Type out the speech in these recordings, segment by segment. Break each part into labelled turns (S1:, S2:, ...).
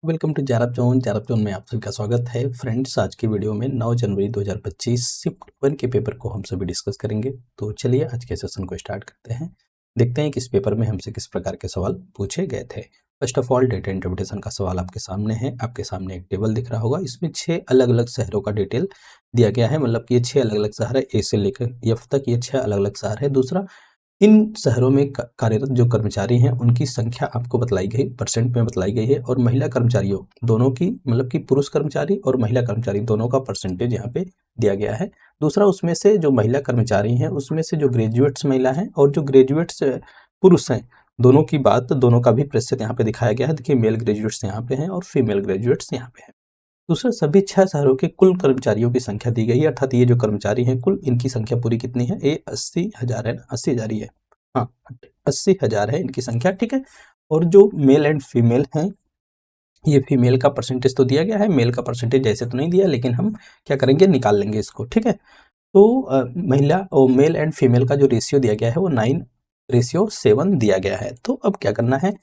S1: Welcome to जारप zone में आप सभी का स्वागत है। फ्रेंड्स, आज की वीडियो में 9 जनवरी 2025 शिफ्ट 1 के पेपर को हम सभी डिस्कस करेंगे। तो चलिए आज के सेशन को स्टार्ट करते हैं। देखते हैं कि इस पेपर में हमसे किस प्रकार के सवाल पूछे गए थे। First of all, data interpretation का सवाल आपके सामने है। आपके सामने एक टेबल दिख रहा होगा, इसमें 6 अलग अलग शहरों का डिटेल दिया गया है। मतलब कि ये 6 अलग अलग शहर है, ए से लेकर एफ तक ये 6 अलग अलग शहर है। दूसरा, इन शहरों में कार्यरत जो कर्मचारी हैं उनकी संख्या आपको बतलाई गई, परसेंट में बतलाई गई है। और महिला कर्मचारियों दोनों की, मतलब कि पुरुष कर्मचारी और महिला कर्मचारी दोनों का परसेंटेज यहाँ पे दिया गया है। दूसरा, उसमें से जो महिला कर्मचारी हैं उसमें से जो ग्रेजुएट्स महिला हैं और जो ग्रेजुएट्स पुरुष हैं, दोनों का भी प्रतिशत यहाँ पे दिखाया गया है। देखिए, मेल ग्रेजुएट्स यहाँ पे हैं और फीमेल ग्रेजुएट्स यहाँ पे हैं। दूसरा, सभी 6 शहरों के कुल कर्मचारियों की संख्या दी गई है, अर्थात ये जो कर्मचारी हैं कुल, इनकी संख्या पूरी कितनी है? ये 80,000 है ना, 80,000 ही है। हाँ, 80,000 है इनकी संख्या, ठीक है। और जो मेल एंड फीमेल हैं, ये फीमेल का परसेंटेज तो दिया गया है, मेल का परसेंटेज ऐसे तो नहीं दिया, लेकिन हम क्या करेंगे, निकाल लेंगे इसको, ठीक है। तो महिला और मेल एंड फीमेल का जो रेशियो दिया गया है वो 9:7 दिया गया है। तो अब क्या करना है,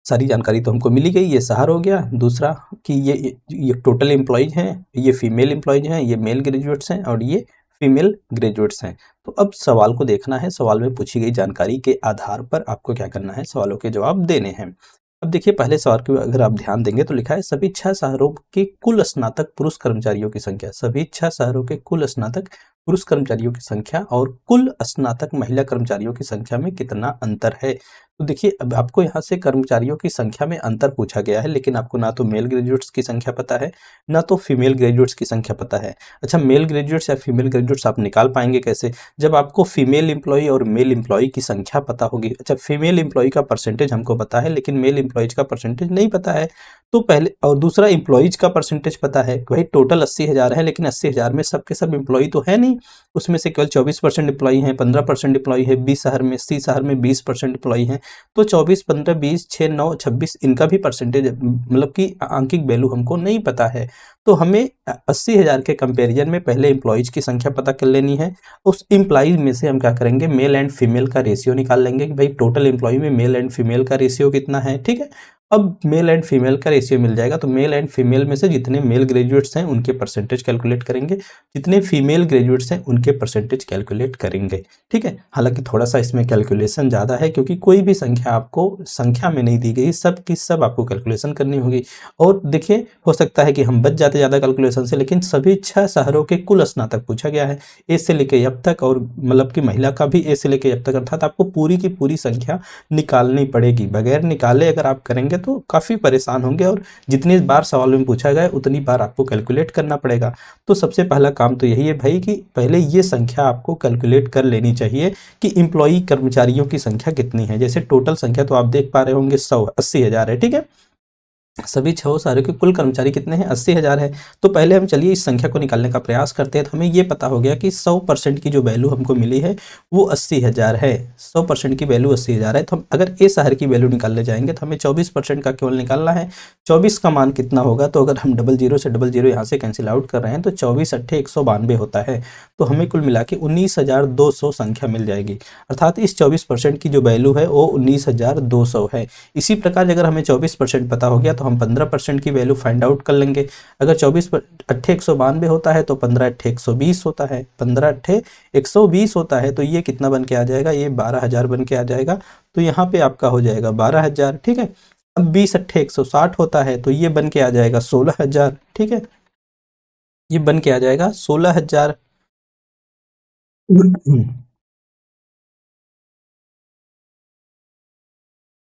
S1: सारी जानकारी तो हमको मिली गई। ये शहर हो गया। दूसरा कि ये टोटल एम्प्लॉयज हैं, ये फीमेल एम्प्लॉयज हैं, ये मेल ग्रेजुएट्स हैं और ये फीमेल ग्रेजुएट्स हैं। तो अब सवाल को देखना है, सवाल में पूछी गई जानकारी के आधार पर आपको क्या करना है, सवालों के जवाब देने हैं। अब देखिए, पहले सवाल को अगर आप ध्यान देंगे तो लिखा है सभी 6 शहरों के कुल स्नातक पुरुष कर्मचारियों की संख्या। सभी 6 शहरों के कुल स्नातक पुरुष कर्मचारियों की संख्या और कुल स्नातक महिला कर्मचारियों की संख्या में कितना अंतर है। तो देखिए, अब आपको यहाँ से कर्मचारियों की संख्या में अंतर पूछा गया है, लेकिन आपको ना तो मेल ग्रेजुएट्स की संख्या पता है, ना तो फीमेल ग्रेजुएट्स की संख्या पता है। अच्छा, मेल ग्रेजुएट्स या फीमेल ग्रेजुएट्स आप निकाल पाएंगे कैसे, जब आपको फीमेल एम्प्लॉय और मेल एम्प्लॉय की संख्या पता होगी। अच्छा, फीमेल एम्प्लॉय का परसेंटेज हमको पता है, लेकिन मेल एम्प्लॉयज का परसेंटेज नहीं पता है। तो पहले, और दूसरा, एम्प्लॉयज का परसेंटेज पता है। भाई टोटल 80,000 है, लेकिन 80,000 में सबके सब एम्प्लॉय तो है नहीं, उसमें से केवल 24% एम्प्लॉय हैं, 15% एम्प्लॉय है, 20 शहर में, 80 शहर में 20% एम्प्लॉय हैं। तो 24, 15, 20, 6, 9, 26 इनका भी परसेंटेज, मतलब कि आंकिक वैल्यू हमको नहीं पता है। तो हमें 80,000 के कंपैरिजन में पहले एम्प्लॉयज की संख्या पता कर लेनी है। उस एम्प्लॉयज में से हम क्या करेंगे, मेल एंड फीमेल का रेशियो निकाल लेंगे कि भाई टोटल एम्प्लॉय में मेल एंड फीमेल का रेशियो कितना है, ठीक है। अब मेल एंड फीमेल का रेशियो मिल जाएगा तो मेल एंड फीमेल में से जितने मेल ग्रेजुएट्स हैं उनके परसेंटेज कैलकुलेट करेंगे, जितने फीमेल ग्रेजुएट्स हैं उनके परसेंटेज कैलकुलेट करेंगे, ठीक है। हालांकि थोड़ा सा इसमें कैलकुलेशन ज़्यादा है, क्योंकि कोई भी संख्या आपको संख्या में नहीं दी गई, सब की सब आपको कैलकुलेशन करनी होगी। और देखिए, हो सकता है कि हम बच जाते ज़्यादा कैलकुलेशन से, लेकिन सभी 6 शहरों के कुल स्नातक पूछा गया है, ए से लेके अब तक, और मतलब कि महिला का भी ए से लेके अब तक, अर्थात आपको पूरी की पूरी संख्या निकालनी पड़ेगी। बगैर निकाले अगर आप करेंगे तो काफ़ी परेशान होंगे, और जितनी बार सवाल में पूछा गया उतनी बार आपको कैलकुलेट करना पड़ेगा। तो सबसे पहला काम तो यही है भाई कि पहले ये संख्या आपको कैलकुलेट कर लेनी चाहिए कि एम्प्लॉई कर्मचारियों की संख्या कितनी है। जैसे टोटल संख्या तो आप देख पा रहे होंगे 80,000 है, ठीक है। सभी 6 शहरों के कुल कर्मचारी कितने हैं, 80,000 है। तो पहले हम चलिए इस संख्या को निकालने का प्रयास करते हैं। तो हमें ये पता हो गया कि 100% की जो वैल्यू हमको मिली है वो 80,000 है। 100% की वैल्यू 80,000 है। तो हम अगर ए शहर की वैल्यू निकालने जाएंगे तो हमें 24% का केवल निकालना है। 24 का मान कितना होगा, तो अगर हम 00 से 00 यहाँ से कैंसिल आउट कर रहे हैं तो 24 8 192 होता है। तो हमें कुल मिला के 19,200 संख्या मिल जाएगी, अर्थात इस 24% की जो वैल्यू है वो 19,200 है। इसी प्रकार अगर हमें 24% पता हो गया तो हम 15% की वैल्यू फाइंड आउट कर लेंगे। अगर 24 8 192 होता है तो 15 8 120 होता है, 15 8 120 होता है। तो ये कितना बन के आ जाएगा, ये 12,000 बन के आ जाएगा। तो यहाँ पे आपका हो जाएगा 12,000, ठीक है। अब 20 8 160 होता है तो ये बन के आ जाएगा 16,000, ठीक है। ये बन के आ जाएगा 16,000।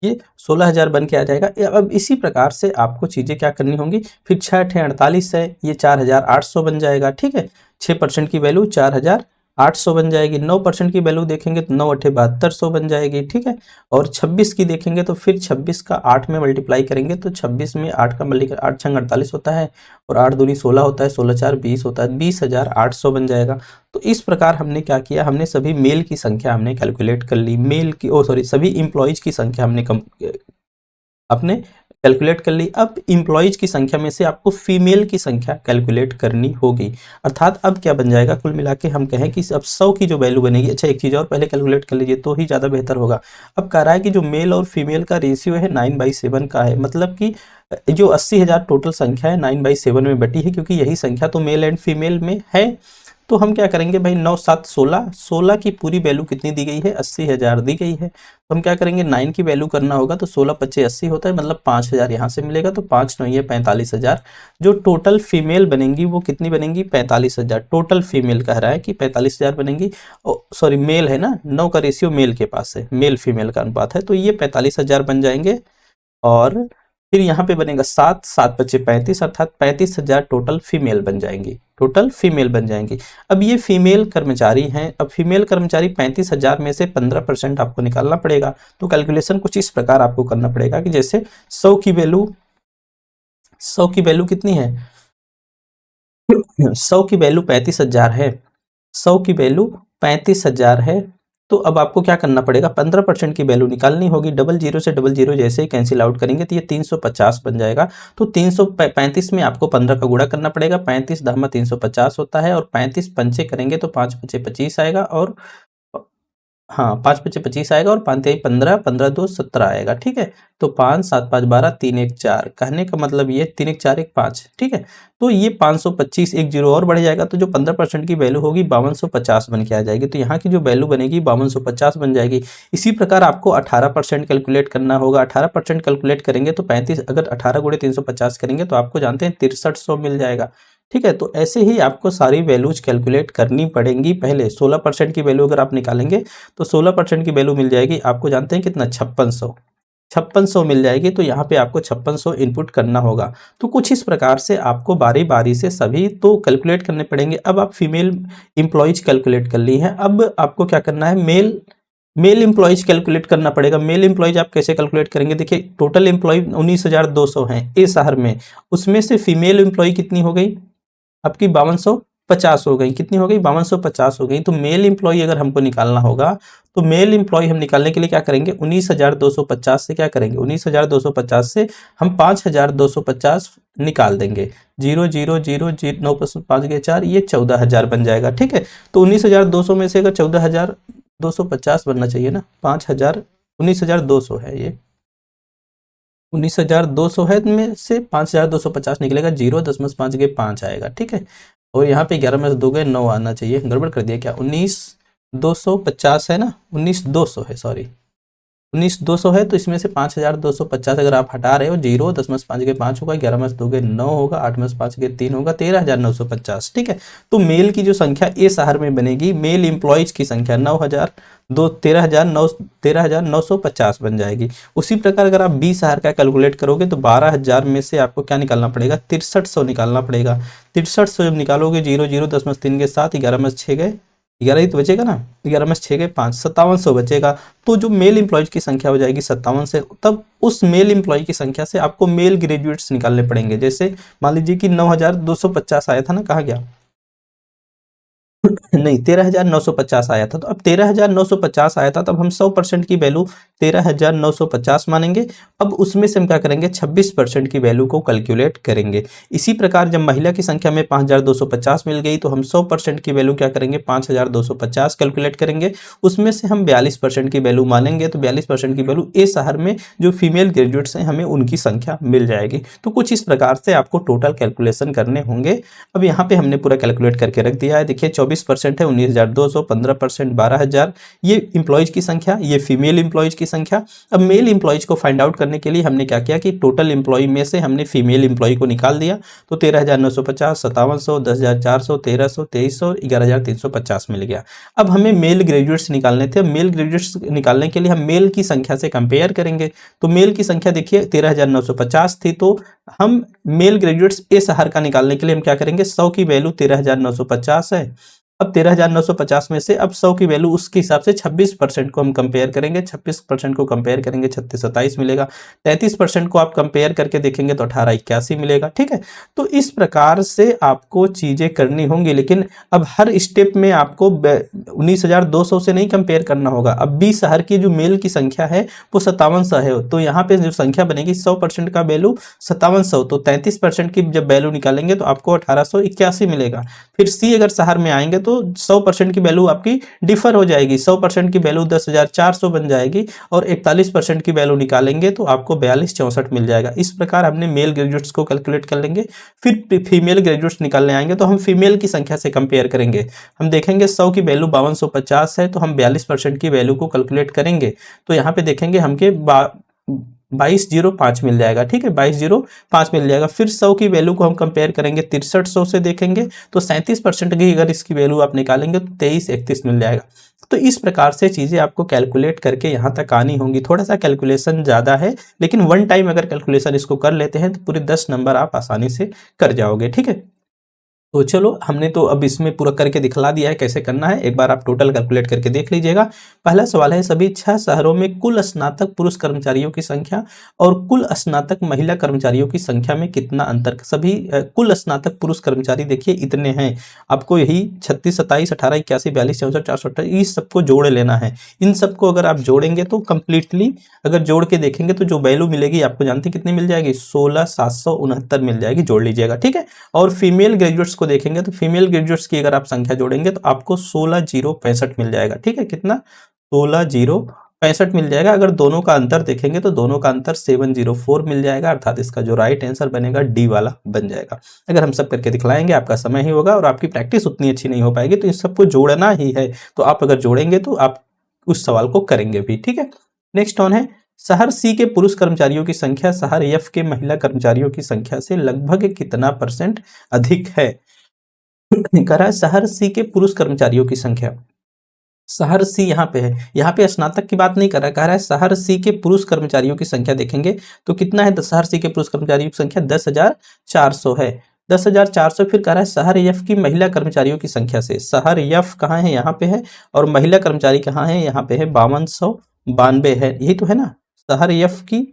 S1: ये 16,000 बन के आ जाएगा। अब इसी प्रकार से आपको चीज़ें क्या करनी होंगी, फिर 6 8 48 है, ये 4,800 बन जाएगा, ठीक है। 6% की वैल्यू 4,800 बन जाएगी। 9% की वैल्यू देखेंगे तो 9 8 7200 बन जाएगी, ठीक है। और 26 की देखेंगे तो फिर 26 का 8 में मल्टीप्लाई करेंगे तो 26 में 8 का मल्टीप्लाई 8 6 48 होता है, और 8 दूनी 16 होता है, 16 4 20 होता है, 20,800 बन जाएगा। तो इस प्रकार हमने क्या किया, हमने सभी मेल की संख्या हमने कैलकुलेट कर ली, मेल की सभी एम्प्लॉयज की संख्या हमने अपने कैलकुलेट कर ली। अब इंप्लॉइज की संख्या में से आपको फीमेल की संख्या कैलकुलेट करनी होगी, अर्थात अब क्या बन जाएगा, कुल मिला के हम कहें कि अब 100 की जो वैल्यू बनेगी। अच्छा, एक चीज़ और पहले कैलकुलेट कर लीजिए तो ही ज़्यादा बेहतर होगा। अब कह रहा है कि जो मेल और फीमेल का रेशियो है 9/7 का है, मतलब कि जो 80,000 टोटल संख्या है 9/7 में बटी है, क्योंकि यही संख्या तो मेल एंड फीमेल में है। तो हम क्या करेंगे भाई, 9 7 16, 16 की पूरी वैल्यू कितनी दी गई है, 80,000 दी गई है। तो हम क्या करेंगे, 9 की वैल्यू करना होगा, तो 16 25 80 होता है, मतलब 5,000 यहाँ से मिलेगा, तो 5 9 ये 45,000। जो टोटल फीमेल बनेंगी वो कितनी बनेंगी, 45,000। टोटल फीमेल कह रहा है कि 45,000 बनेंगी। सॉरी, मेल है ना, 9 का रेशियो मेल के पास है, मेल फीमेल का अनुपात है, तो ये 45,000 बन जाएंगे। और फिर यहाँ पे बनेगा 7 7 बचे 35, अर्थात 35,000 टोटल फीमेल बन जाएंगी, टोटल फीमेल बन जाएंगी। अब ये फीमेल कर्मचारी हैं। अब फीमेल कर्मचारी 35,000 में से 15% आपको निकालना पड़ेगा। तो कैलकुलेशन कुछ इस प्रकार आपको करना पड़ेगा कि जैसे 100 की वैल्यू, 100 की वैल्यू कितनी है, 100 की वैल्यू 35,000 है, 100 की वैल्यू 35,000 है। तो अब आपको क्या करना पड़ेगा, 15% की वैल्यू निकालनी होगी। डबल जीरो से डबल जीरो जैसे ही कैंसिल आउट करेंगे तो ये 350 बन जाएगा। तो 335 में आपको 15 का गुणा करना पड़ेगा। 35 दामा 350 होता है, और 35 पंचे करेंगे तो 5 पचे 25 आएगा, और हाँ 5 पचे 25 आएगा, और 5 3 15, 15 2 17 आएगा। ठीक है, तो 5 7 5 12, 3 1 4, कहने का मतलब ये 3 1 4 1 5। ठीक है, तो ये 525, एक जीरो और बढ़ जाएगा, तो जो 15% की वैल्यू होगी 5250 बन के आ जाएगी। तो यहाँ की जो वैल्यू बनेगी 5250 बन जाएगी। इसी प्रकार आपको 18% कैलकुलेट करना होगा। 18% कैलकुलेट करेंगे तो 35, अगर 18 गुणे 350 करेंगे तो आपको जानते हैं 6300 मिल जाएगा। ठीक है, तो ऐसे ही आपको सारी वैल्यूज कैलकुलेट करनी पड़ेंगी। पहले 16% की वैल्यू अगर आप निकालेंगे तो 16% की वैल्यू मिल जाएगी, आपको जानते हैं कितना, 5600, 5600 मिल जाएगी। तो यहाँ पे आपको 5600 इनपुट करना होगा। तो कुछ इस प्रकार से आपको बारी बारी से सभी तो कैलकुलेट करने पड़ेंगे। अब आप फीमेल इंप्लॉइज कैलकुलेट कर ली हैं, अब आपको क्या करना है, मेल इंप्लॉइज कैलकुलेट करना पड़ेगा। मेल इंप्लॉइज आप कैसे कैलकुलेट करेंगे, देखिए टोटल इंप्लॉय 19,200 हैं ए शहर में, उसमें से फीमेल इंप्लॉय कितनी हो गई आपकी, 5250 हो गई। कितनी हो गई, 5250 हो गई। तो मेल इंप्लॉय अगर हमको निकालना होगा, तो मेल इंप्लॉय हम निकालने के लिए क्या करेंगे, 19,250 से क्या करेंगे, 19,250 से हम 5,250 निकाल देंगे। 0 0 0 0 9 5 गए 4, ये 14,000 बन जाएगा। ठीक है, तो 19,200 में से अगर 14,250 बनना चाहिए ना, 5,000, 19,200 है ये, 19,200 है, में से 5,250 निकलेगा, 0 10 5 गए 5 आएगा। ठीक है, और यहाँ पे 11 में से 2 गए 9 आना चाहिए, गड़बड़ कर दिया क्या, 19,250 है ना, 19,200 है, सॉरी 19,200 है। तो इसमें से 5,250 अगर आप हटा रहे हो, 0 10 में से 5 के 5 होगा, 11 में से 2 के 9 होगा, 8 में से 5 के 3 होगा, 13,950। ठीक है, तो मेल की जो संख्या ए शहर में बनेगी, मेल एम्प्लॉयज की संख्या 13,950 बन जाएगी। उसी प्रकार अगर आप बी शहर का कैलकुलेट करोगे तो 12,000 में से आपको क्या निकालना पड़ेगा, 6300 निकालना पड़ेगा। 6300 जब निकालोगे, 0 0 10 में से 3 के 7, 11 में से 6 गए 11 ही तो बचेगा ना, 11 में से 6 गए 5, 5700 बचेगा। तो जो मेल इंप्लॉयज की संख्या हो जाएगी 57 से। तब उस मेल इंप्लॉय की संख्या से आपको मेल ग्रेजुएट्स निकालने पड़ेंगे। जैसे मान लीजिए कि 9,250 आया था ना, कहाँ गया नहीं, 13,950 आया था। तो अब 13,950 आया था, तब हम 100% की वैल्यू 13,950 मानेंगे। अब उसमें से हम क्या करेंगे, 26% की वैल्यू को कैलकुलेट करेंगे। इसी प्रकार जब महिला की संख्या में 5,250 मिल गई, तो हम 100% की वैल्यू क्या करेंगे, 5,250 कैलकुलेट करेंगे। उसमें से हम 42% की वैल्यू मानेंगे, तो 42% की वैल्यू ए शहर में जो फीमेल ग्रेजुएट्स हैं हमें उनकी संख्या मिल जाएगी। तो कुछ इस प्रकार से आपको टोटल कैलकुलेशन करने होंगे। अब यहाँ पे हमने पूरा कैलकुलेट करके रख दिया है। देखिए 24% है 19,200, 15% 12,000, ये इंप्लॉयज की संख्या, ये फीमेल इंप्लॉयज की संख्या। अब मेल इंप्लॉयज को फाइंड आउट करने के लिए हमने क्या किया कि टोटल इंप्लॉय में से हमने फीमेल इंप्लॉय को निकाल दिया। तो 13,950, 5700, 10,400, 1,300, 2,300, 11,350 मिल गया। अब हमें मेल ग्रेजुएट्स निकालने थे। मेल ग्रेजुएट्स निकालने के लिए हम मेल की संख्या से कंपेयर करेंगे। तो मेल की संख्या देखिए 13,950 थी, तो हम मेल ग्रेजुएट्स ए शहर का निकालने के लिए हम क्या करेंगे, 100 की वैल्यू 13,950 है, अब 13,950 में से अब 100 की वैल्यू उसके हिसाब से 26% को हम कंपेयर करेंगे, 26% को कंपेयर करेंगे 3627 मिलेगा, 33% को आप कंपेयर करके देखेंगे तो 1881 मिलेगा। ठीक है, तो इस प्रकार से आपको चीजें करनी होंगी, लेकिन अब हर स्टेप में आपको 19,200 से नहीं कंपेयर करना होगा। अब 20 शहर की जो मेल की संख्या है वो 5700 है, तो यहाँ पे जो संख्या बनेगी 100% का वैल्यू 5700, तो 33% की जब वैल्यू निकालेंगे तो आपको 1881 मिलेगा। फिर सी अगर शहर में आएंगे तो 100% की वैल्यू आपकी डिफर हो जाएगी, 100% की वैल्यू 10,400 बन जाएगी, और 41% की वैल्यू निकालेंगे तो आपको 4264 मिल जाएगा। इस प्रकार हमने मेल ग्रेजुएट्स को कैलकुलेट कर लेंगे। फिर फीमेल ग्रेजुएट्स निकालने आएंगे तो हम फीमेल की संख्या से कंपेयर करेंगे। हम देखेंगे 100 की वैल्यू 5250 है, तो हम 42% की वैल्यू को कैलकुलेट करेंगे, तो यहाँ पे देखेंगे हमके 2205 मिल जाएगा। ठीक है, 2205 मिल जाएगा। फिर 100 की वैल्यू को हम कंपेयर करेंगे 6300 से, देखेंगे तो 37% की अगर इसकी वैल्यू आप निकालेंगे तो 2331 मिल जाएगा। तो इस प्रकार से चीजें आपको कैलकुलेट करके यहाँ तक आनी होंगी। थोड़ा सा कैलकुलेशन ज्यादा है, लेकिन वन टाइम अगर कैलकुलेशन इसको कर लेते हैं तो पूरे 10 नंबर आप आसानी से कर जाओगे। ठीक है, तो चलो हमने तो अब इसमें पूरा करके दिखला दिया है कैसे करना है, एक बार आप टोटल कैलकुलेट करके देख लीजिएगा। पहला सवाल है, सभी 6 शहरों में कुल स्नातक पुरुष कर्मचारियों की संख्या और कुल स्नातक महिला कर्मचारियों की संख्या में कितना अंतर। सभी कुल स्नातक पुरुष कर्मचारी देखिए इतने हैं, आपको यही 36, 27, 18, 81, 42, 64, 428 इस सबको जोड़ लेना है। इन सबको अगर आप जोड़ेंगे तो कंप्लीटली अगर जोड़ के देखेंगे तो जो वैल्यू मिलेगी आपको जानते कितनी मिल जाएगी, 16,769 मिल जाएगी, जोड़ लीजिएगा। ठीक है, और फीमेल ग्रेजुएट्स को देखेंगे तो फीमेल ग्रेजुएट्स की अगर आप संख्या जोड़ेंगे तो आपको 16,065 मिल जाएगा। ठीक है, कितना, 16,065 मिल जाएगा। अगर दोनों का अंतर देखेंगे तो दोनों का अंतर 704 मिल जाएगा, अर्थात इसका जो राइट आंसर बनेगा डी वाला बन जाएगा। अगर हम सब करके दिखलाएंगे आपका समय ही होगा और आपकी प्रैक्टिस उतनी अच्छी नहीं हो पाएगी, तो इन सबको जोड़ना ही है, तो आप अगर जोड़ेंगे तो आप उस सवाल को करेंगे भी। ठीक है, नेक्स्ट ऑन है, शहर सी के पुरुष कर्मचारियों की संख्या शहर एफ के महिला कर्मचारियों की संख्या से लगभग कितना % अधिक है। कह रहा है शहर सी के पुरुष कर्मचारियों की संख्या, शहर सी यहाँ पे है, यहाँ पे स्नातक की बात नहीं कर रहा है, कह रहा है शहर सी के पुरुष कर्मचारियों की संख्या देखेंगे तो कितना है, शहर सी के पुरुष कर्मचारियों की संख्या 10,400 है, 10,400। फिर कह रहा है शहर एफ की महिला कर्मचारियों की संख्या से, शहर एफ कहाँ है, यहाँ पे है, और महिला कर्मचारी कहाँ है, यहाँ पे है, 5292 है, यही तो है ना। शहर एफ की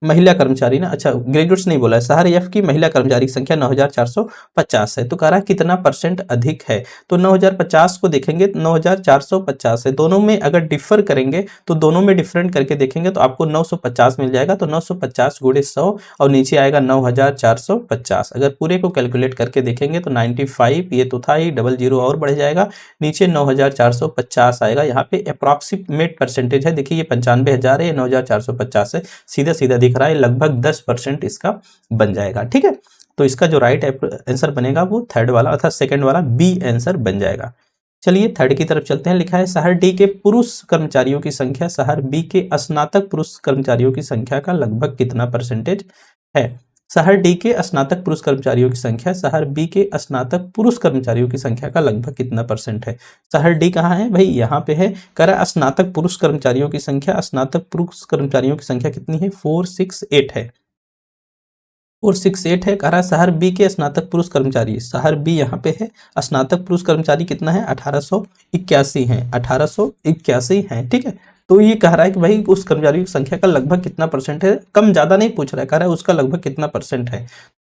S1: महिला कर्मचारी ना, अच्छा ग्रेजुएट्स नहीं बोला है, शहर एफ की महिला कर्मचारी की संख्या 9,450 है, तो कह रहा है कितना % अधिक है, तो 9,050 को देखेंगे तो 9,450 है, दोनों में अगर डिफर करेंगे तो दोनों में डिफरेंट करके देखेंगे तो आपको 950 मिल जाएगा, तो 950 गुणे 100 और नीचे आएगा 9,450। अगर पूरे को कैलकुलेट करके देखेंगे तो 95, ये तो था ही, डबल जीरो और बढ़ जाएगा, नीचे 9,450 आएगा। यहाँ पे अप्रॉक्सीमेट परसेंटेज है, देखिए ये 95,000 है, ये 9,450 है, सीधा सीधा दिख रहा है, लगभग 10% इसका बन जाएगा। ठीक है, तो इसका जो राइट आंसर बनेगा वो थर्ड वाला अर्थात सेकंड वाला बी आंसर बन जाएगा। चलिए थर्ड की तरफ चलते हैं। लिखा है शहर डी के पुरुष कर्मचारियों की संख्या शहर बी के स्नातक पुरुष कर्मचारियों की संख्या का लगभग कितना % है। शहर डी के स्नातक पुरुष कर्मचारियों की संख्या शहर बी के स्नातक पुरुष कर्मचारियों की संख्या का लगभग कितना % है। शहर डी कहाँ है भाई, यहाँ पे है, कह रहा स्नातक पुरुष कर्मचारियों की संख्या, स्नातक पुरुष कर्मचारियों की संख्या कितनी है, 468 है, 468 है। कह रहा शहर बी के स्नातक पुरुष कर्मचारी, शहर बी यहाँ पे है, स्नातक पुरुष कर्मचारी कितना है, 1881 है, 1881 है। ठीक है, तो ये कह रहा है कि भाई उस कर्मचारी की संख्या का लगभग कितना % है, कम ज्यादा नहीं पूछ रहा है, कह रहा है उसका लगभग कितना % है।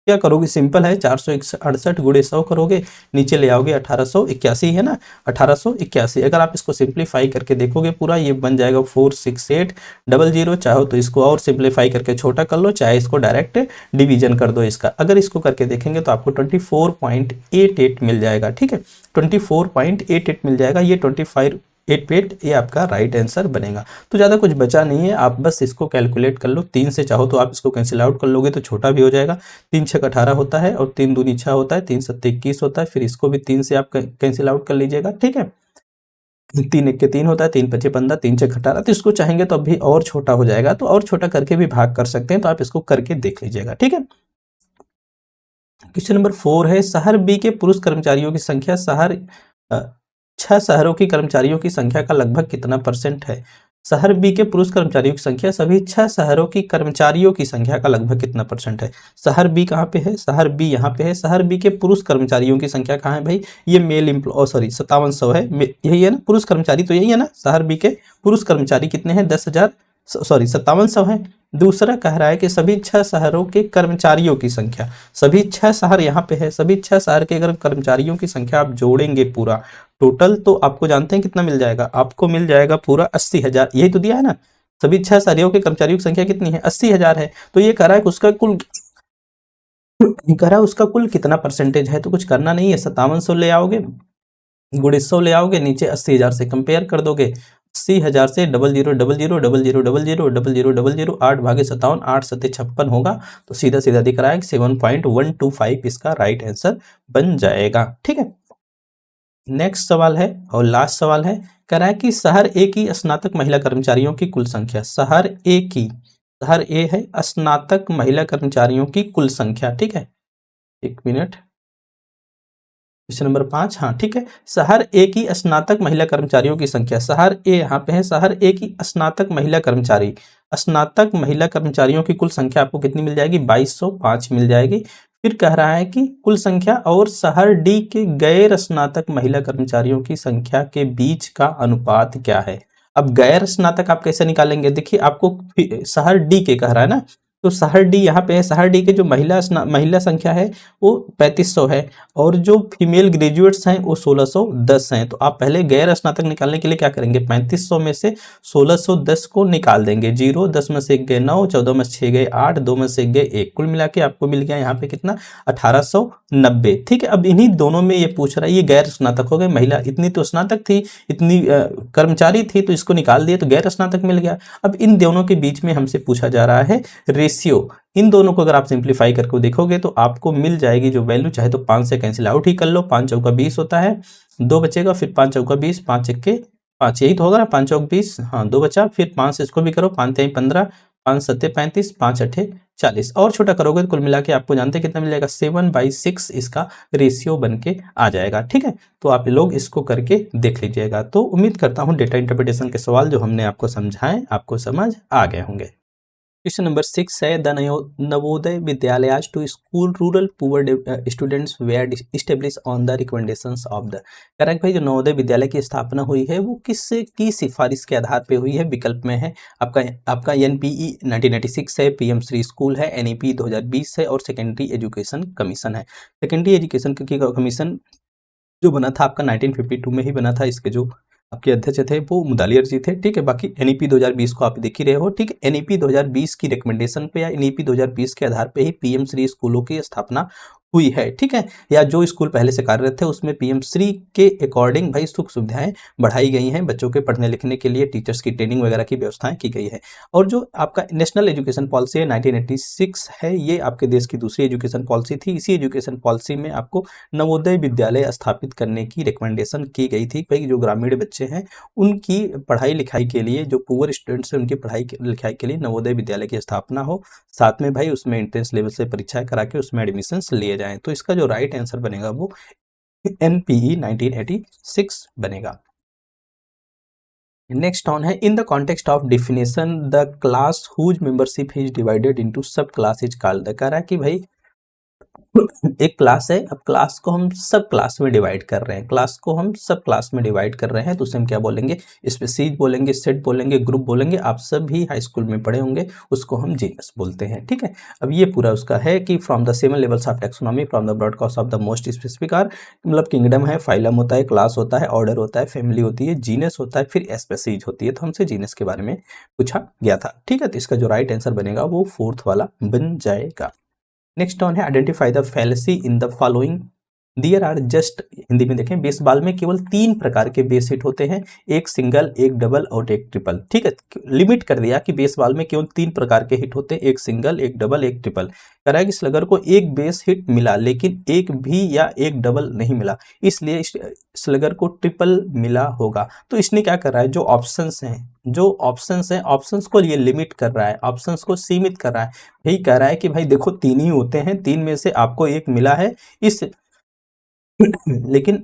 S1: क्या करोगे, सिंपल है, 468 गुणे 100 करोगे, नीचे ले आओगे 1881 है ना, 1881। अगर आप इसको सिंप्लीफाई करके देखोगे पूरा ये बन जाएगा 46800, चाहो तो इसको और सिंप्लीफाई करके छोटा कर लो, चाहे इसको डायरेक्ट डिवीजन कर दो इसका। अगर इसको करके देखेंगे तो आपको 24.88 मिल जाएगा। ठीक है, 24.88 मिल जाएगा, ये 2588 ये आपका राइट आंसर बनेगा। तो ज़्यादा कुछ बचा नहीं है, आप बस इसको कैलकुलेट कर लो, 3 से चाहो तो आप इसको कैंसिल आउट कर लोगे तो छोटा भी हो जाएगा, 3 छक 18 होता है और 3 दूनी 6 होता है, 3 सत्ते 21 होता है, फिर इसको भी 3 से आप कैंसिल आउट कर लीजिएगा। ठीक है, 3 एक के 3 होता है, 3 पचे 15, 3 छक 18, तो इसको चाहेंगे तो अभी और छोटा हो जाएगा, तो और छोटा करके भी भाग कर सकते हैं, तो आप इसको करके देख लीजिएगा। ठीक है, क्वेश्चन नंबर 4 है शहर बी के पुरुष कर्मचारियों की संख्या शहर 6 शहरों की कर्मचारियों की संख्या का लगभग कितना % है। शहर बी के पुरुष कर्मचारियों की संख्या सभी 6 शहरों की कर्मचारियों की संख्या का लगभग कितना परसेंट है। शहर बी कहाँ पे है, शहर बी यहाँ पे है। शहर बी के पुरुष कर्मचारियों की संख्या कहाँ है भाई, ये मेल एम्प्लॉय सॉरी 5700 है, यही है ना, पुरुष कर्मचारी तो यही है ना। शहर बी के पुरुष कर्मचारी कितने हैं, 10,000 सॉरी 5700 है। दूसरा कह रहा है कि सभी 6 शहरों के कर्मचारियों की संख्या, सभी 6 शहर यहाँ पे है, सभी 6 शहर के अगर कर्मचारियों की संख्या आप जोड़ेंगे पूरा टोटल, तो आपको जानते हैं कितना मिल जाएगा, आपको मिल जाएगा पूरा 80,000। यही तो दिया है ना, सभी 6 शहरों के कर्मचारियों की संख्या कितनी है, 80,000 है। तो ये कह रहा है कि उसका कुल कह रहा है उसका कुल कितना परसेंटेज है। तो कुछ करना नहीं है, 5700 ले आओगे, गुणे 100 ले आओगे, नीचे 80,000 से कंपेयर कर दोगे। 80,000 से 000000000000 8/57, 8×7 = 56 होगा। तो सीधा सीधा दिख रहा है कि 7.125 इसका राइट आंसर बन जाएगा। ठीक है, नेक्स्ट सवाल है और लास्ट सवाल है, कह रहा है कि शहर ए की स्नातक महिला कर्मचारियों की कुल संख्या, शहर ए की, शहर ए है स्नातक महिला कर्मचारियों की कुल संख्या। ठीक है, एक मिनट, क्वेश्चन नंबर 5, हाँ ठीक है। शहर ए की स्नातक महिला कर्मचारियों की संख्या, शहर ए यहाँ पे है, शहर ए की स्नातक महिला कर्मचारी, स्नातक महिला कर्मचारियों की कुल संख्या आपको कितनी मिल जाएगी, 2205 मिल जाएगी। फिर कह रहा है कि कुल संख्या और शहर डी के गैर स्नातक महिला कर्मचारियों की संख्या के बीच का अनुपात क्या है। अब गैर स्नातक आप कैसे निकालेंगे, देखिए आपको शहर डी के कह रहा है ना, तो शहर डी यहाँ पे है, शहर डी के जो महिला संख्या है वो 3500 है, और जो फीमेल ग्रेजुएट्स हैं वो 1610 हैं। तो आप पहले गैर स्नातक निकालने के लिए क्या करेंगे, 3500 में से 1610 को निकाल देंगे, 0 10 में से 1 गए 9, 14 में से 6 गए 8, 2 में से 1 गए 1, कुल मिला के आपको मिल गया यहाँ पे कितना, 1890। ठीक है, अब इन्हीं दोनों में ये पूछ रहा है, ये गैर स्नातक हो गए, महिला इतनी तो स्नातक थी, इतनी कर्मचारी थी, तो इसको निकाल दिए तो गैर स्नातक मिल गया। अब इन दोनों के बीच में हमसे पूछा जा रहा है रेशियो, इन दोनों को अगर आप सिंप्लीफाई करके देखोगे तो आपको मिल जाएगी जो वैल्यू, चाहे तो 5 से कैंसिल आउट ही कर लो, 5 चौका 20 होता है, 2 बचेगा, फिर 5 चौका 20, 5 1 5, यही तो होगा ना, 5 चौक 20, हाँ 2 बचा, फिर 5 से इसको भी करो, 5 3 15, 5 7 35, 5 8 40, और छोटा करोगे तो कुल मिला के आपको जानते हैं कितना मिल जाएगा, 7/6 इसका रेशियो बन के आ जाएगा। ठीक है, तो आप लोग इसको करके देख लीजिएगा। तो उम्मीद करता हूँ डेटा इंटरप्रिटेशन के सवाल जो हमने आपको समझाएं आपको समझ आ गए होंगे। क्वेश्चन नंबर 6 है, the Navodaya Vidyalaya to school rural poor students were establish on the recommendations of the, correct भाई, जो नवोदय विद्यालय की स्थापना हुई है वो किस की सिफारिश के आधार पे हुई है। विकल्प में है आपका एनपीई 1996 है, पीएम श्री स्कूल है, एनईपी 2020 है, और सेकेंडरी एजुकेशन कमीशन है। सेकेंडरी एजुकेशन कमीशन जो बना था आपका 1952 में ही बना था, इसके जो आपके अध्यक्ष थे वो मुदालियर जी थे। ठीक है, बाकी एनईपी 2020 को आप देख ही रहे हो। ठीक है, एनईपी 2020 की रिकमेंडेशन पे या एनईपी 2020 के आधार पे ही पीएम श्री स्कूलों की स्थापना हुई है। ठीक है, या जो स्कूल पहले से कार्यरत थे उसमें पीएम श्री के अकॉर्डिंग भाई सुख सुविधाएं बढ़ाई गई हैं, बच्चों के पढ़ने लिखने के लिए टीचर्स की ट्रेनिंग वगैरह की व्यवस्थाएं की गई है। और जो आपका नेशनल एजुकेशन पॉलिसी है 1986 है, ये आपके देश की दूसरी एजुकेशन पॉलिसी थी। इसी एजुकेशन पॉलिसी में आपको नवोदय विद्यालय स्थापित करने की रिकमेंडेशन की गई थी भाई, जो ग्रामीण बच्चे हैं उनकी पढ़ाई लिखाई के लिए, जो पुअर स्टूडेंट्स हैं उनकी पढ़ाई लिखाई के लिए नवोदय विद्यालय की स्थापना हो, साथ में भाई उसमें एंट्रेंस लेवल से परीक्षाएं करा के उसमें एडमिशंस लिए जाएं। तो इसका जो राइट आंसर बनेगा वो एनपीई 1986 बनेगा। नेक्स्ट ऑन है, in the context of definition the class whose membership is divided into sub class is called, कह रहा है कि भाई एक क्लास है, अब क्लास को हम सब क्लास में डिवाइड कर रहे हैं, क्लास को हम सब क्लास में डिवाइड कर रहे हैं, तो उसे हम क्या बोलेंगे, स्पीशीज बोलेंगे, सेट बोलेंगे, ग्रुप बोलेंगे। आप सब भी हाई स्कूल में पढ़े होंगे, उसको हम जीनस बोलते हैं। ठीक है, अब ये पूरा उसका है कि from the 7 levels of taxonomy, from the broad class of the most specific are, मतलब किंगडम है, फाइलम होता है, क्लास होता है, ऑर्डर होता है, फैमिली होती है, जीनस होता है, फिर स्पीशीज होती है। तो हमसे जीनस के बारे में पूछा गया था। ठीक है, तो इसका जो राइट आंसर बनेगा वो 4th वाला बन जाएगा। नेक्स्ट ऑन है, identify the fallacy in the following, there are just, Hindi में देखें, बेसबॉल में केवल 3 प्रकार के बेस हिट होते हैं, एक सिंगल, एक डबल और एक ट्रिपल। ठीक है, लिमिट कर दिया कि बेसबॉल में केवल 3 प्रकार के हिट होते हैं, एक सिंगल, एक डबल, एक ट्रिपल। कह रहा है कि स्लगर को एक बेस हिट मिला लेकिन एक भी या एक डबल नहीं मिला, इसलिए स्लगर को ट्रिपल मिला होगा। तो इसने क्या कर रहा है, जो ऑप्शंस हैं ऑप्शंस को ये लिमिट कर रहा है, ऑप्शंस को सीमित कर रहा है। यही कह रहा है कि भाई देखो 3 ही होते हैं, 3 में से आपको एक मिला है, इस लेकिन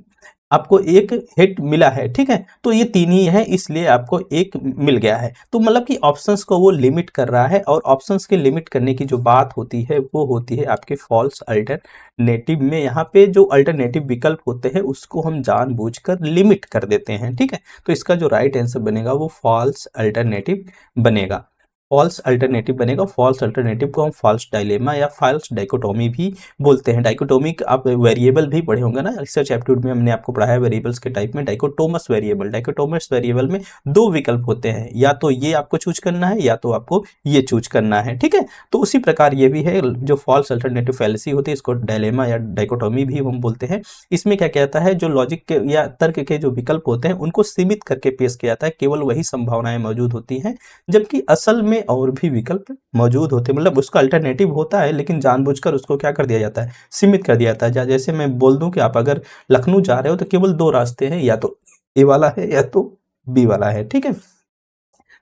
S1: आपको एक हिट मिला है, ठीक है, तो ये 3 ही है इसलिए आपको एक मिल गया है। तो मतलब कि ऑप्शंस को वो लिमिट कर रहा है, और ऑप्शंस के लिमिट करने की जो बात होती है वो होती है आपके फॉल्स अल्टरनेटिव में। यहाँ पे जो अल्टरनेटिव विकल्प होते हैं उसको हम जानबूझकर लिमिट कर देते हैं, ठीक है। तो इसका जो राइट आंसर बनेगा वो फॉल्स अल्टरनेटिव बनेगा। फॉल्स अल्टरनेटिव बनेगा। फॉल्स अल्टरनेटिव को हम फॉल्स डायलेमा या फॉल्स डाइकोटोमी भी बोलते हैं। डाइकोटोमी आप वेरिएबल भी पढ़े होंगे ना, रिसर्च एप्टीट्यूड में हमने आपको पढ़ाया है वेरिएबल्स के टाइप में डाइकोटोमस वेरिएबल। डाइकोटोमस वेरिएबल में 2 विकल्प होते हैं, या तो ये आपको चूज करना है या तो आपको ये चूज करना है, ठीक है। तो उसी प्रकार ये भी है, जो फॉल्स अल्टरनेटिव फैलेसी होती है इसको डायलेमा या डाइकोटोमी भी हम बोलते हैं। इसमें क्या कहता है, जो लॉजिक के या तर्क के जो विकल्प होते हैं उनको सीमित करके पेश किया जाता है, केवल वही संभावनाएं मौजूद होती हैं, जबकि असल में और भी विकल्प मौजूद होते हैं। मतलब उसका अल्टरनेटिव होता है लेकिन जानबूझकर उसको क्या कर दिया जाता है, सीमित कर दिया जाता है। जैसे मैं बोल दूं कि आप अगर लखनऊ जा रहे हो तो केवल 2 रास्ते हैं, या तो ए वाला है या तो बी वाला है, ठीक है।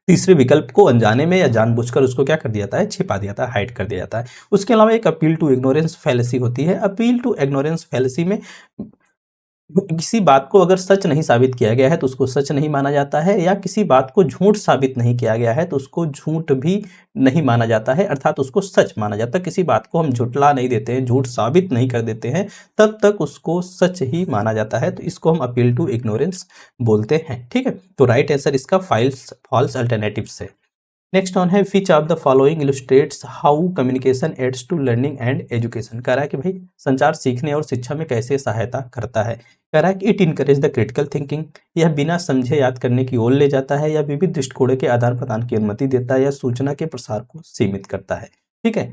S1: तीसरे विकल्प को अनजाने में या जानबूझकर उसको क्या कर दिया जाता है, छिपा दिया जाता है, हाइड कर दिया जाता है। उसके अलावा एक अपील टू इग्नोरेंस फैलेसी होती है। अपील टू इग्नोरेंस फैलेसी में किसी बात को अगर सच नहीं साबित किया गया है तो उसको सच नहीं माना जाता है, या किसी बात को झूठ साबित नहीं किया गया है तो उसको झूठ भी नहीं माना जाता है, अर्थात उसको सच माना जाता है। किसी बात को हम झुठला नहीं देते हैं, झूठ साबित नहीं कर देते हैं, तब तक उसको सच ही माना जाता है। तो इसको हम अपील टू इग्नोरेंस बोलते हैं, ठीक है। तो राइट आंसर इसका फॉल्स अल्टरनेटिव से। नेक्स्ट ऑन है which of the following illustrates how communication aids to learning and education. कह रहा है कि भाई संचार सीखने और शिक्षा में कैसे सहायता करता है। कह रहा है कि it encourage the critical thinking, यह बिना समझे याद करने की ओर ले जाता है, या विविध दृष्टिकोणों के आदान प्रदान की अनुमति देता है, या सूचना के प्रसार को सीमित करता है, ठीक है।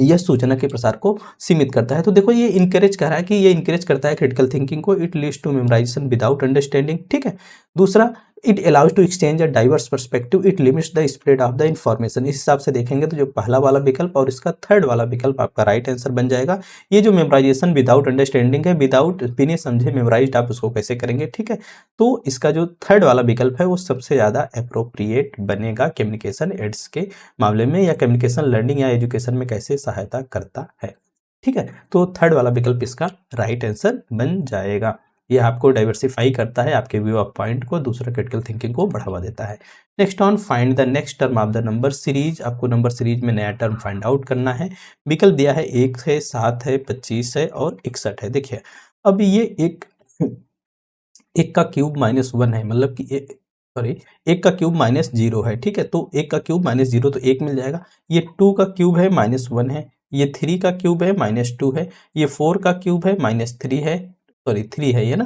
S1: यह सूचना के प्रसार को सीमित करता है। तो देखो ये इनकरेज कर रहा है कि ये इनकरेज करता है क्रिटिकल थिंकिंग को। It leads to memorization without understanding, ठीक है। दूसरा, it allows to exchange a diverse perspective, it limits the spread of the information. इस हिसाब से देखेंगे तो जो पहला वाला विकल्प और इसका थर्ड वाला विकल्प आपका राइट आंसर बन जाएगा। ये जो मेमोराइजेशन विदाउट अंडरस्टैंडिंग है, विदाउट बिना समझे मेमोराइज्ड आप उसको कैसे करेंगे, ठीक है। तो इसका जो थर्ड वाला विकल्प है वो सबसे ज्यादा अप्रोप्रिएट बनेगा कम्युनिकेशन एड्स के मामले में, या कम्युनिकेशन लर्निंग या एजुकेशन में कैसे सहायता करता है, ठीक है। तो थर्ड वाला विकल्प इसका राइट आंसर बन जाएगा। यह आपको डाइवर्सिफाई करता है, आपके व्यू ऑफ पॉइंट को, दूसरा क्रिटिकल थिंकिंग को बढ़ावा देता है। Next on find the next term of the number series. आपको नंबर सीरीज में नया टर्म फाइंड आउट करना है। विकल्प दिया है 1 है, 7 है, 25 है और 61 है। देखिए अब ये एक का क्यूब -1 है, मतलब कि सॉरी, 1 का क्यूब -0 है, ठीक है। तो 1 का क्यूब -0 तो 1 मिल जाएगा। ये 2 का क्यूब है -1 है, ये 3 का क्यूब है -2 है, ये 4 का क्यूब है -3 है, सॉरी 3 है ये ना,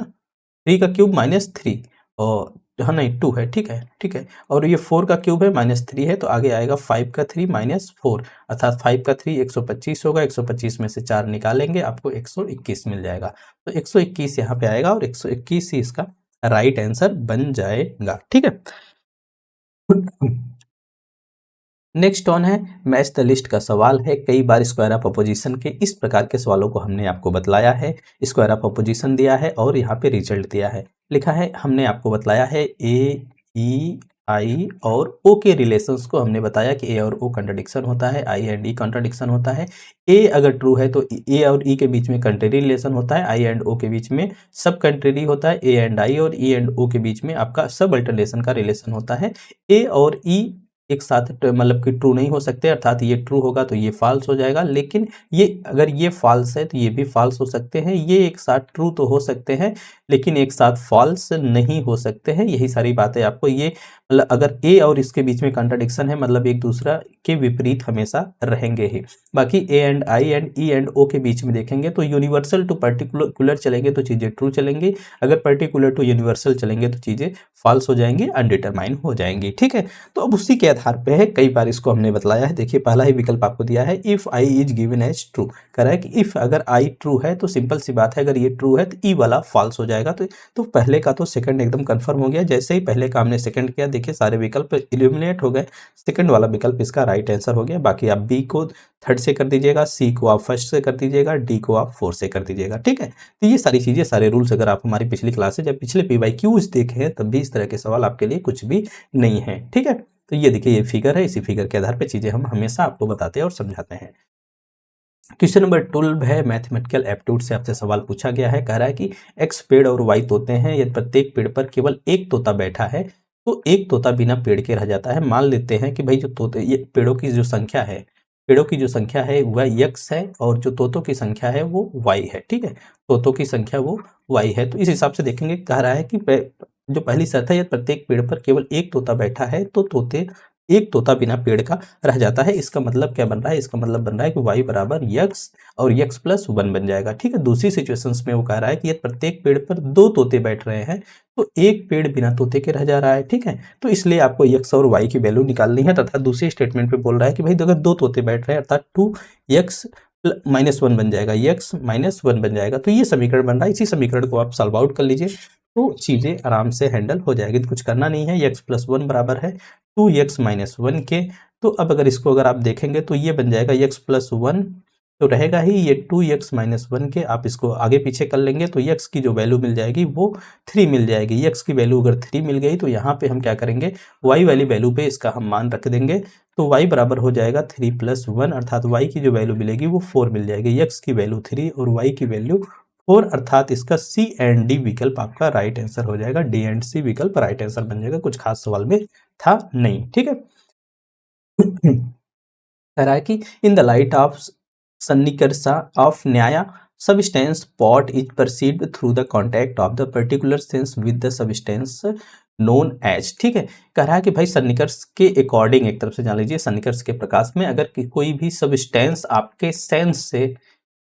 S1: 3 का क्यूब -3 और हाँ नहीं 2 है, ठीक है, ठीक है। और ये 4 का क्यूब है -3 है, तो आगे आएगा 5 का 3 -4, अर्थात 5 का 3 125 होगा। 125 में से 4 निकालेंगे आपको 121 मिल जाएगा। तो 121 यहाँ पे आएगा और 121 ही इसका राइट आंसर बन जाएगा, ठीक है। नेक्स्ट ऑन है मैच द लिस्ट का सवाल है। कई बार स्क्वायर ऑफ अपोजिशन के इस प्रकार के सवालों को हमने आपको बतलाया है। स्क्वायर ऑफ अपोजिशन दिया है और यहाँ पे रिजल्ट दिया है, लिखा है, हमने आपको बतलाया है ए ई आई और ओ के रिलेशंस को हमने बताया कि ए और ओ कंट्राडिक्शन होता है, आई एंड ई कंट्राडिक्शन होता है। ए अगर ट्रू है तो ए और ई के बीच में कंट्रेरी रिलेशन होता है, आई एंड ओ के बीच में सब कंट्रेरी होता है, ए एंड आई और ई एंड ओ के बीच में आपका सब अल्टरनेशन का रिलेशन होता है। ए और ई एक साथ मतलब कि ट्रू नहीं हो सकते, अर्थात ये ट्रू होगा तो ये फॉल्स हो जाएगा, लेकिन ये अगर ये फॉल्स है तो ये भी फॉल्स हो सकते हैं। ये एक साथ ट्रू तो हो सकते हैं लेकिन एक साथ फॉल्स नहीं हो सकते हैं। यही सारी बातें आपको ये मतलब अगर ए और इसके बीच में कंट्राडिक्शन है मतलब एक दूसरा के विपरीत हमेशा रहेंगे ही। बाकी A and I and E and O के बीच में देखेंगे तो यूनिवर्सल टू पर्टिकुलर चलेंगे तो चीज़ें ट्रू चलेंगी, अगर पर्टिकुलर टू यूनिवर्सल चलेंगे तो चीज़ें फॉल्स हो जाएंगी, अनडिटरमाइन हो जाएंगी, ठीक है। तो अब उसी के आधार पे है, कई बार इसको हमने बतलाया है। देखिए पहला ही विकल्प आपको दिया है if I is given as true, कह रहा है कि इफ अगर आई ट्रू है तो सिंपल सी बात है अगर ये ट्रू है तो ई वाला फॉल्स हो जाएगा। तो पहले का तो सेकंड एकदम कंफर्म हो गया। जैसे ही पहले का हमने सेकंड किया देखिए सारे विकल्प इल्यूमिनेट हो गए, सेकंड वाला विकल्प इसका राइट आंसर हो गया। बाकी आप बी को थर्ड से कर दीजिएगा, सी को आप फर्स्ट से कर दीजिएगा, डी को आप फोर्थ से कर दीजिएगा, ठीक है। तो ये सारी चीजें सारे रूल्स अगर आप हमारी पिछली क्लासेज या पिछले PYQs देखे हैं तब भी इस तरह के सवाल आपके लिए कुछ भी नहीं है, ठीक है। तो ये देखिए ये फिगर है, इसी फिगर के आधार पर चीजें हम हमेशा आपको बताते हैं और समझाते हैं। क्वेश्चन नंबर 12 है मैथमेटिकल एप्टीट्यूड से आपसे सवाल पूछा गया है। कह रहा है कि एक्स पेड़ और वाई तोते हैं, यदि प्रत्येक पेड़ पर केवल एक तोता बैठा है तो एक तोता बिना पेड़ के रह जाता है। मान लेते हैं कि भाई जो तोते, ये पेड़ों की जो संख्या है, पेड़ों की जो संख्या है वह यक्स है और जो तोतों की संख्या है वो वाई है। ठीक है, तोतों की संख्या वो वाई है। तो इस हिसाब से देखेंगे, कह रहा है कि जो पहली शर्त है, यदि प्रत्येक पेड़ पर केवल एक तोता बैठा है तो एक तोता बिना पेड़ का रह जाता है। इसका मतलब क्या बन रहा है? इसका मतलब बन रहा है कि y बराबर यक्स और यक्स प्लस 1 बन जाएगा। ठीक है, दूसरी सिचुएशंस में वो कह रहा है कि यदि प्रत्येक पेड़ पर दो तोते बैठ रहे हैं तो एक पेड़ बिना तोते के रह जा रहा है। ठीक है, तो इसलिए आपको यक्स और y की वैल्यू निकालनी है, तथा दूसरे स्टेटमेंट पे बोल रहा है कि भाई अगर दो तोते बैठ रहे हैं अर्थात 2x माइनस 1 बन जाएगा, यक्स माइनस 1 बन जाएगा। तो ये समीकरण बन रहा है, इसी समीकरण को आप सॉल्व आउट कर लीजिए तो चीजें आराम से हैंडल हो जाएगी। तो कुछ करना नहीं है, यक्स प्लस 1 बराबर है 2x माइनस 1 के। तो अब अगर इसको अगर आप देखेंगे तो ये बन जाएगा x प्लस 1 तो रहेगा ही, ये 2x माइनस 1 के आप इसको आगे पीछे कर लेंगे तो x की जो वैल्यू मिल जाएगी वो 3 मिल जाएगी। x की वैल्यू अगर 3 मिल गई तो यहाँ पे हम क्या करेंगे, y वाली वैल्यू पे इसका हम मान रख देंगे। तो y बराबर हो जाएगा 3 प्लस 1 अर्थात y की जो वैल्यू मिलेगी वो 4 मिल जाएगी। x की वैल्यू 3 और y की वैल्यू 4 अर्थात इसका सी एंड डी विकल्प आपका राइट आंसर हो जाएगा। डी एंड सी विकल्प राइट आंसर बन जाएगा, कुछ खास सवाल में था नहीं। ठीक है, कह रहा है कि इन द लाइट ऑफ सन्निकर्षा of Nyaya substance pot is perceived through the contact of the particular sense with the substance known as. ठीक है, कह रहा है कि भाई सन्निकर्ष के अकॉर्डिंग, एक तरफ से जान लीजिए, सन्निकर्ष के प्रकाश में अगर कोई भी सबस्टेंस आपके सेंस से,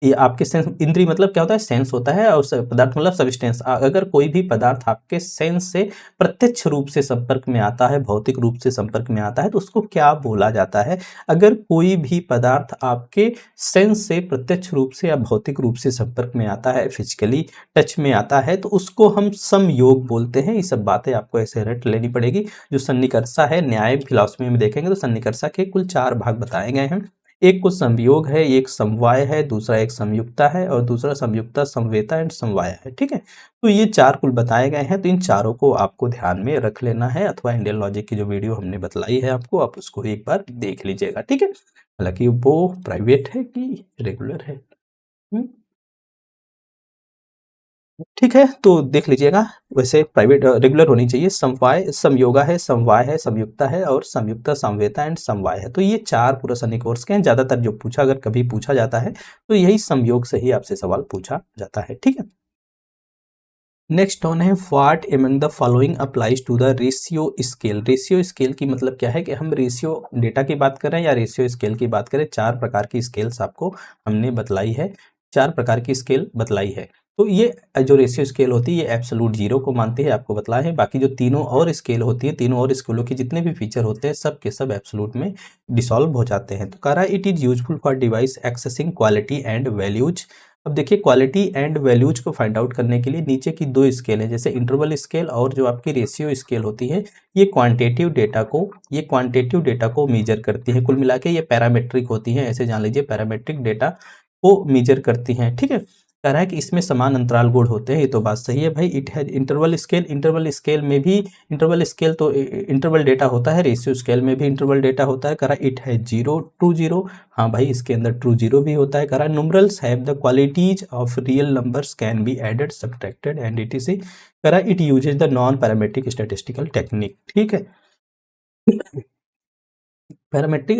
S1: ये आपके सेंस, इंद्रिय मतलब क्या होता है, सेंस होता है, और पदार्थ मतलब सब्सटेंस। अगर कोई भी पदार्थ आपके सेंस से प्रत्यक्ष रूप से संपर्क में आता है, भौतिक रूप से संपर्क में आता है, तो उसको क्या बोला जाता है? अगर कोई भी पदार्थ आपके सेंस से प्रत्यक्ष रूप से या भौतिक रूप से संपर्क में आता है, फिजिकली टच में आता है, तो उसको हम समयोग बोलते हैं। ये सब बातें आपको ऐसे रट लेनी पड़ेगी। जो सन्निकर्षा है, न्याय फिलॉसफी में देखेंगे तो सन्निकर्षा के कुल 4 भाग बताए गए हैं। एक को संयोग है, एक समवाय है, दूसरा एक संयुक्ता है और दूसरा संयुक्ता समवेता एंड समवाय है। ठीक है, तो ये 4 कुल बताए गए हैं। तो इन चारों को आपको ध्यान में रख लेना है, अथवा इंडियन लॉजिक की जो वीडियो हमने बतलाई है आपको, आप उसको एक बार देख लीजिएगा। ठीक है, हालांकि वो प्राइवेट है कि रेगुलर है, ठीक है, तो देख लीजिएगा। वैसे प्राइवेट रेगुलर होनी चाहिए। समवाय समयोगा है, समवाय है, संयुक्ता है और संयुक्ता समवेता एंड समवाय है। तो ये 4 पूरा सनी कोर्स के हैं। ज्यादातर जो पूछा, अगर कभी पूछा जाता है तो यही समयोग से ही आपसे सवाल पूछा जाता है। ठीक है, नेक्स्ट ऑन है what among the following applies to the ratio scale. Ratio scale की मतलब क्या है कि हम रेशियो डेटा की बात करें या रेशियो स्केल की बात करें, 4 प्रकार की स्केल्स आपको हमने बतलाई है, 4 प्रकार की स्केल बतलाई है। तो ये जो रेशियो स्केल होती है ये एब्सोलूट जीरो को मानती है, आपको बतलाया है। बाकी जो तीनों और स्केल होती है, तीनों और स्केलों के जितने भी फीचर होते हैं सब के सब एब्सोलूट में डिसॉल्व हो जाते हैं। तो कह रहा है it is useful for device accessing quality and values. अब देखिए, क्वालिटी एंड वैल्यूज को फाइंड आउट करने के लिए नीचे की 2 स्केल है, जैसे इंटरवल स्केल और जो आपकी रेशियो स्केल होती है, ये क्वांटिटेटिव डेटा को मेजर करती है। कुल मिला के ये पैरामेट्रिक होती हैं, ऐसे जान लीजिए, पैरामेट्रिक डेटा को मेजर करती हैं। ठीक है, कह रहा है कि इसमें समान अंतराल गुण होते हैं, ये तो बात सही है भाई। इट है इंटरवल स्केल में भी इंटरवल स्केल तो इंटरवल डेटा होता है, रेशियो स्केल में भी इंटरवल डेटा होता है। कह रहा है इट है 0 टू 0, हाँ भाई इसके अंदर ट्रू 0 भी होता है। कह रहा है numerals have the qualities of real numbers can be added subtracted and etc। कह रहा है it uses the non parametric statistical technique. ठीक है, पैरामेट्रिक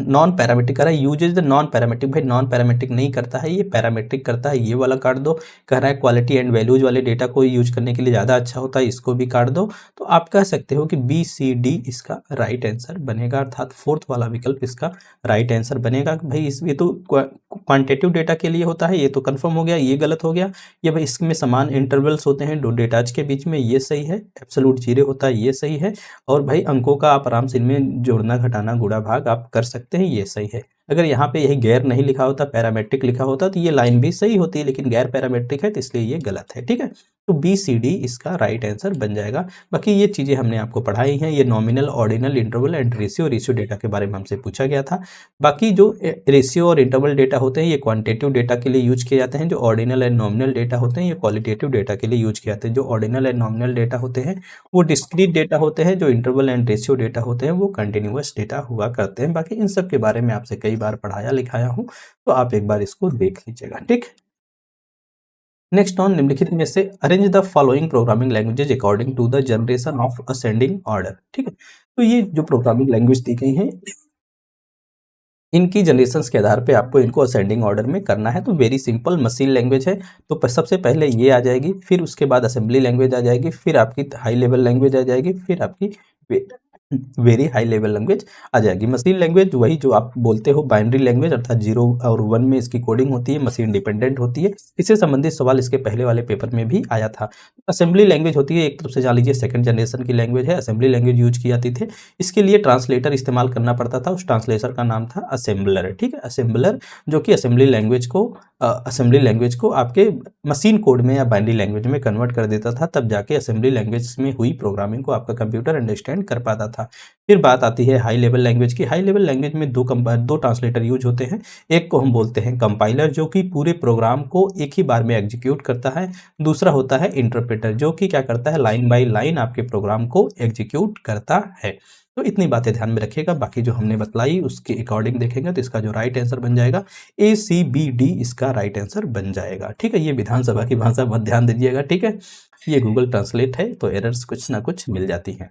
S1: नॉन पैरामेट्रिक कह रहा है यूजेज द नॉन पैरामेट्रिक, भाई नॉन पैरामेट्रिक नहीं करता है, ये पैरामेट्रिक करता है, ये वाला काट दो। कह रहा है क्वालिटी एंड वैल्यूज वाले डेटा को यूज करने के लिए ज़्यादा अच्छा होता है, इसको भी काट दो। तो आप कह सकते हो कि BCD इसका राइट आंसर बनेगा, अर्थात 4th वाला विकल्प इसका राइट आंसर बनेगा। भाई ये तो क्वान्टेटिव डेटा के लिए होता है, ये तो कन्फर्म हो गया, ये गलत हो गया। ये भाई इसमें समान इंटरवल्स होते हैं 2 डेटाज के बीच में, ये सही है। एब्सोल्यूट जीरो होता है, ये सही है। और भाई अंकों का आप आराम से इनमें जोड़ना घटाना गुणा भाग आप कर सकते हैं, ये सही है। अगर यहाँ पे यही गैर नहीं लिखा होता, पैरामेट्रिक लिखा होता, तो ये लाइन भी सही होती है, लेकिन गैर पैरामेट्रिक है तो इसलिए ये गलत है। ठीक है, तो BCD इसका राइट आंसर बन जाएगा। बाकी ये चीज़ें हमने आपको पढ़ाई हैं, ये nominal, ordinal, interval and ratio data के बारे में हमसे पूछा गया था। बाकी जो रेशियो और इंटरवल डेटा होते हैं ये क्वांटिटेटिव डेटा के लिए यूज किए जाते हैं, जो ऑर्डिनल एंड नॉमिनल डेटा होते हैं ये क्वालिटेटिव डेटा के लिए यूज किए जाते हैं। जो ऑर्डिनल एंड नॉमिनल डेटा होते हैं वो डिस्क्रीट डेटा होते हैं, जो इंटरवल एंड रेशियो डेटा होते हैं वो कंटिन्यूअस डेटा हुआ करते हैं। बाकी इन सब के बारे में आपसे कई बार पढ़ाया लिखाया हूँ, तो आप एक बार इसको देख लीजिएगा, ठीक। नेक्स्ट ऑन निम्नलिखित में से arrange the following programming languages according to the generation of ascending order, ठीक है। तो ये जो प्रोग्रामिंग लैंग्वेज दी गई हैं, इनकी जनरेशंस के आधार पे आपको इनको असेंडिंग ऑर्डर में करना है। तो वेरी सिंपल मशीन लैंग्वेज है, तो सबसे पहले ये आ जाएगी, फिर उसके बाद असेंबली लैंग्वेज आ जाएगी, फिर आपकी हाई लेवल लैंग्वेज आ जाएगी, फिर आपकी वेरी हाई लेवल लैंग्वेज आ जाएगी। मशीन लैंग्वेज वही जो आप बोलते हो बाइनरी लैंग्वेज, अर्थात 0 और 1 में इसकी कोडिंग होती है, मशीन डिपेंडेंट होती है। इससे संबंधित सवाल इसके पहले वाले पेपर में भी आया था। असेंबली लैंग्वेज होती है, एक तरफ से जान लीजिए सेकंड जनरेशन की लैंग्वेज है, असेंबली लैंग्वेज यूज की जाती थी। इसके लिए ट्रांसलेटर इस्तेमाल करना पड़ता था, उस ट्रांसलेटर का नाम था असेंबलर, ठीक है, असेंबलर, जो कि असेंबली लैंग्वेज को आपके मशीन कोड में या बाइनरी लैंग्वेज में कन्वर्ट कर देता था, तब जाके असेंबली लैंग्वेज में हुई प्रोग्रामिंग को आपका कंप्यूटर अंडरस्टैंड कर पाता था। फिर बात आती है हाई लेवल लैंग्वेज की। हाई लेवल लैंग्वेज में दो ट्रांसलेटर यूज होते हैं। एक को हम बोलते हैं कंपाइलर, जो कि पूरे प्रोग्राम को एक ही बार में एग्जीक्यूट करता है। दूसरा होता है इंटरप्रेटर, जो कि क्या करता है, लाइन बाय लाइन आपके प्रोग्राम को एग्जीक्यूट करता है। तो इतनी बातें ध्यान में रखिएगा, बाकी जो हमने बतलाई उसके अकॉर्डिंग देखेंगे तो इसका जो राइट आंसर बन जाएगा ACBD, इसका राइट आंसर बन जाएगा, ठीक है। ये विधानसभा की भाषा बहुत ध्यान दीजिएगा, ठीक है। ये गूगल ट्रांसलेट है, तो एरर्स कुछ ना कुछ मिल जाती हैं।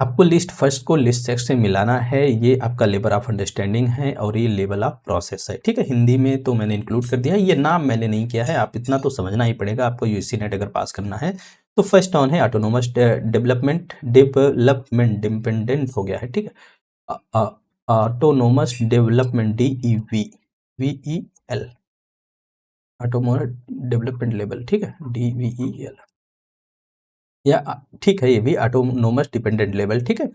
S1: आपको लिस्ट फर्स्ट को लिस्ट सेक्स से मिलाना है, ये आपका लेवल ऑफ अंडरस्टैंडिंग है और ये लेवल ऑफ प्रोसेस है, ठीक है। हिंदी में तो मैंने इंक्लूड कर दिया है, ये नाम मैंने नहीं किया है, आप इतना तो समझना ही पड़ेगा आपको यूसी नेट अगर पास करना है। तो फर्स्ट ऑन है ऑटोनोमस डेवलपमेंट डिपेंडेंट हो गया है, ठीक है। Autonomous development DEVEL, autonomous development level, ठीक है, DVEL, या ठीक है, ये भी ऑटोनोमस डिपेंडेंट लेवल, ठीक है।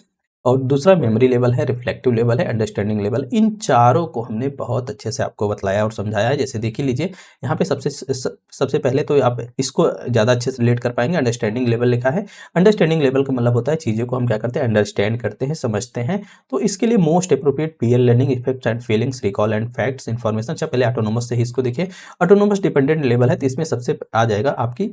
S1: और दूसरा मेमोरी लेवल है, रिफ्लेक्टिव लेवल है, अंडरस्टैंडिंग लेवल। इन चारों को हमने बहुत अच्छे से आपको बतलाया और समझाया है। जैसे देख ही लीजिए, यहाँ पे सबसे पहले तो आप इसको ज़्यादा अच्छे से रिलेट कर पाएंगे। अंडरस्टैंडिंग लेवल लिखा है, अंडरस्टैंडिंग लेवल का मतलब होता है चीज़ों को हम क्या करते हैं, अंडरस्टैंड करते हैं, समझते हैं। तो इसके लिए most appropriate peer learning, effects and feelings, recall and facts, information. अच्छा, पहले ऑटोनोमस से ही इसको देखिए। ऑटोनोमस डिपेंडेंट लेवल है, तो इसमें सबसे आ जाएगा आपकी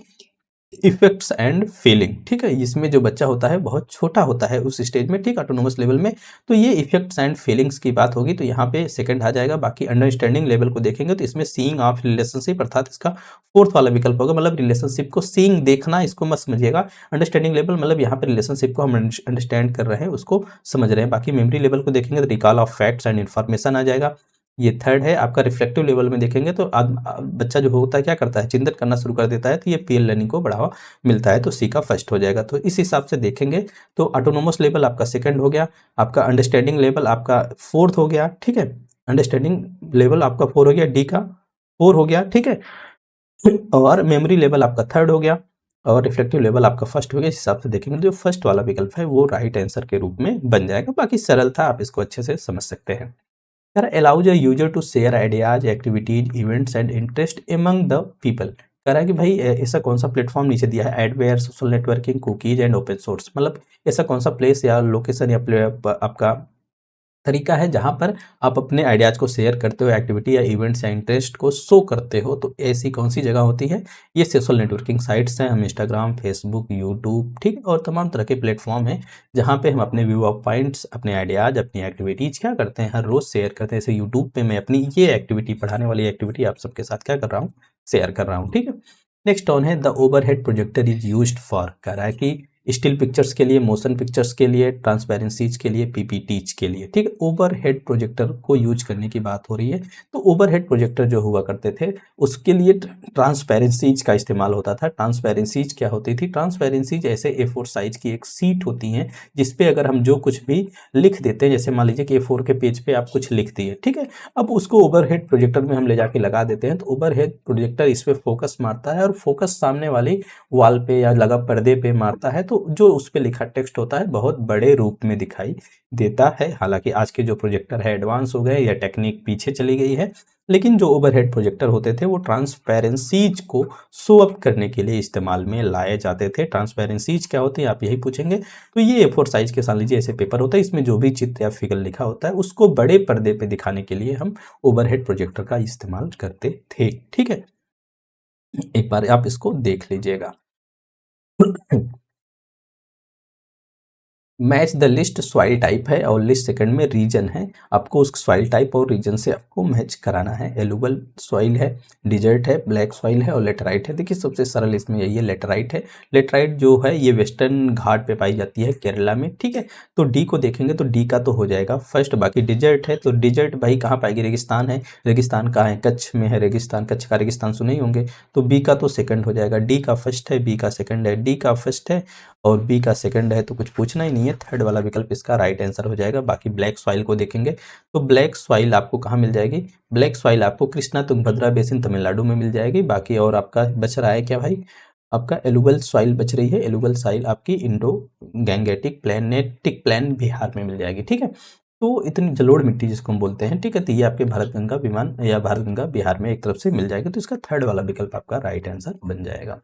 S1: इफेक्ट्स एंड फीलिंग, ठीक है। इसमें जो बच्चा होता है बहुत छोटा होता है उस स्टेज में, ठीक, ऑटोनोमस लेवल में, तो ये इफेक्ट्स एंड फीलिंग्स की बात होगी, तो यहाँ पे सेकंड आ जाएगा। बाकी अंडरस्टैंडिंग लेवल को देखेंगे तो इसमें सीइंग ऑफ रिलेशनशिप, अर्थात इसका फोर्थ वाला विकल्प होगा, मतलब रिलेशनशिप को सीइंग, देखना, इसको मत समझिएगा। अंडरस्टैंडिंग लेवल मतलब यहाँ पे रिलेशनशिप को हम अंडरस्टैंड कर रहे हैं, उसको समझ रहे हैं। बाकी मेमोरी लेवल को देखेंगे तो recall of facts and information आ जाएगा, ये थर्ड है। आपका रिफ्लेक्टिव लेवल में देखेंगे तो बच्चा जो होता है क्या करता है, चिंतन करना शुरू कर देता है, तो ये पीयर लर्निंग को बढ़ावा मिलता है, तो सी का फर्स्ट हो जाएगा। तो इस हिसाब से देखेंगे तो ऑटोनोमस लेवल आपका सेकंड हो गया, आपका अंडरस्टैंडिंग लेवल आपका फोर्थ हो गया, ठीक है। अंडरस्टैंडिंग लेवल आपका 4 हो गया, डी का 4 हो गया, ठीक है। और मेमोरी लेवल आपका थर्ड हो गया और रिफ्लेक्टिव लेवल आपका फर्स्ट हो गया। इस हिसाब से देखेंगे तो जो फर्स्ट वाला विकल्प है वो राइट आंसर के रूप में बन जाएगा। बाकी सरल था, आप इसको अच्छे से समझ सकते हैं। यार, allows a user to share ideas, activities, events and interest among the people. कह रहा है कि भाई ऐसा कौन सा प्लेटफॉर्म नीचे दिया है, adware, social networking, cookies and open source, मतलब ऐसा कौन सा प्लेस या लोकेशन या आपका तरीका है जहाँ पर आप अपने आइडियाज़ को शेयर करते हो, एक्टिविटी या इवेंट्स या इंटरेस्ट को शो करते हो। तो ऐसी कौन सी जगह होती है, ये सोशल नेटवर्किंग साइट्स हैं, हम इंस्टाग्राम, फेसबुक, यूट्यूब, ठीक, और तमाम तरह के प्लेटफॉर्म हैं जहाँ पे हम अपने व्यू ऑफ पॉइंट्स, अपने आइडियाज़, अपनी एक्टिविटीज़ क्या करते हैं, हर रोज़ शेयर करते हैं। जैसे यूट्यूब पे मैं अपनी ये एक्टिविटी, पढ़ाने वाली एक्टिविटी आप सबके साथ क्या कर रहा हूँ, शेयर कर रहा हूँ, ठीक है। नेक्स्ट ऑन है the overhead projector is used for. कह रहा है कि स्टिल पिक्चर्स के लिए, मोशन पिक्चर्स के लिए, ट्रांसपेरेंसीज के लिए, पीपीटीज के लिए, ठीक है। ओवरहेड प्रोजेक्टर को यूज करने की बात हो रही है। तो ओवरहेड प्रोजेक्टर जो हुआ करते थे उसके लिए ट्रांसपेरेंसीज का इस्तेमाल होता था। ट्रांसपेरेंसीज क्या होती थी, ट्रांसपेरेंसीज ऐसे A4 साइज की एक सीट होती हैं जिसपे अगर हम जो कुछ भी लिख देते हैं, जैसे मान लीजिए कि A4 के पेज पे आप कुछ लिख दिए, ठीक है, अब उसको ओवरहेड प्रोजेक्टर में हम ले जाके लगा देते हैं, तो ओवरहेड प्रोजेक्टर इस पे फोकस मारता है और फोकस सामने वाली वॉल पे या लगा पर्दे पे मारता है, तो जो उस पे लिखा टेक्स्ट होता है बहुत बड़े रूप में दिखाई देता है। हालांकि आज के जो प्रोजेक्टर है एडवांस हो गए या टेक्निक पीछे चली गई है, लेकिन जो ओवरहेड प्रोजेक्टर होते थे वो ट्रांसपेरेंसीज को शो अप करने के लिए इस्तेमाल में लाए जाते थे। ट्रांसपेरेंसीज क्या होती है आप यही पूछेंगे, तो ये A4 साइज के मान लीजिए ऐसे पेपर होता है, इसमें जो भी चित्र या फिगर लिखा होता है उसको बड़े पर्दे पे दिखाने के लिए हम ओवरहेड प्रोजेक्टर का इस्तेमाल करते थे, ठीक है। एक बार आप इसको देख लीजिएगा। Match the list soil type है और लिस्ट सेकंड में रीजन है, आपको उस सॉइल टाइप और रीजन से आपको मैच कराना है। एलुबल सॉइल है, डिजर्ट है, ब्लैक सॉइल है और लेटराइट है। देखिए सबसे सरल इसमें यही है, लेटराइट है। लेटराइट जो है ये वेस्टर्न घाट पे पाई जाती है केरला में, ठीक है। तो डी को देखेंगे तो डी का तो हो जाएगा फर्स्ट। बाकी डिजर्ट है तो डिजर्ट भाई कहाँ पाएगी, रेगिस्तान है। रेगिस्तान कहाँ है, कच्छ में है रेगिस्तान, कच्छ का रेगिस्तान सुने ही होंगे। तो बी का तो सेकंड हो जाएगा, डी का फर्स्ट है, बी का सेकंड है, डी का फर्स्ट है और बी का सेकंड है, तो कुछ पूछना ही नहीं है, थर्ड वाला विकल्प इसका राइट आंसर हो जाएगा। बाकी ब्लैक सॉइल को देखेंगे तो ब्लैक सॉइल आपको कहाँ मिल जाएगी, ब्लैक सॉइल आपको कृष्णा तुंगभद्रा बेसिन तमिलनाडु में मिल जाएगी। बाकी और आपका बच रहा है क्या भाई, आपका एलुगल सॉइल बच रही है। एलुगल सॉइल आपकी इंडो गैंगेटिक प्लेनेटिक प्लेन बिहार में मिल जाएगी, ठीक है। तो इतनी जलोढ़ मिट्टी जिसको हम बोलते हैं, ठीक है, तो ये आपके भारत गंगा विमान या भारत गंगा बिहार में एक तरफ से मिल जाएगी। तो इसका थर्ड वाला विकल्प आपका राइट आंसर बन जाएगा।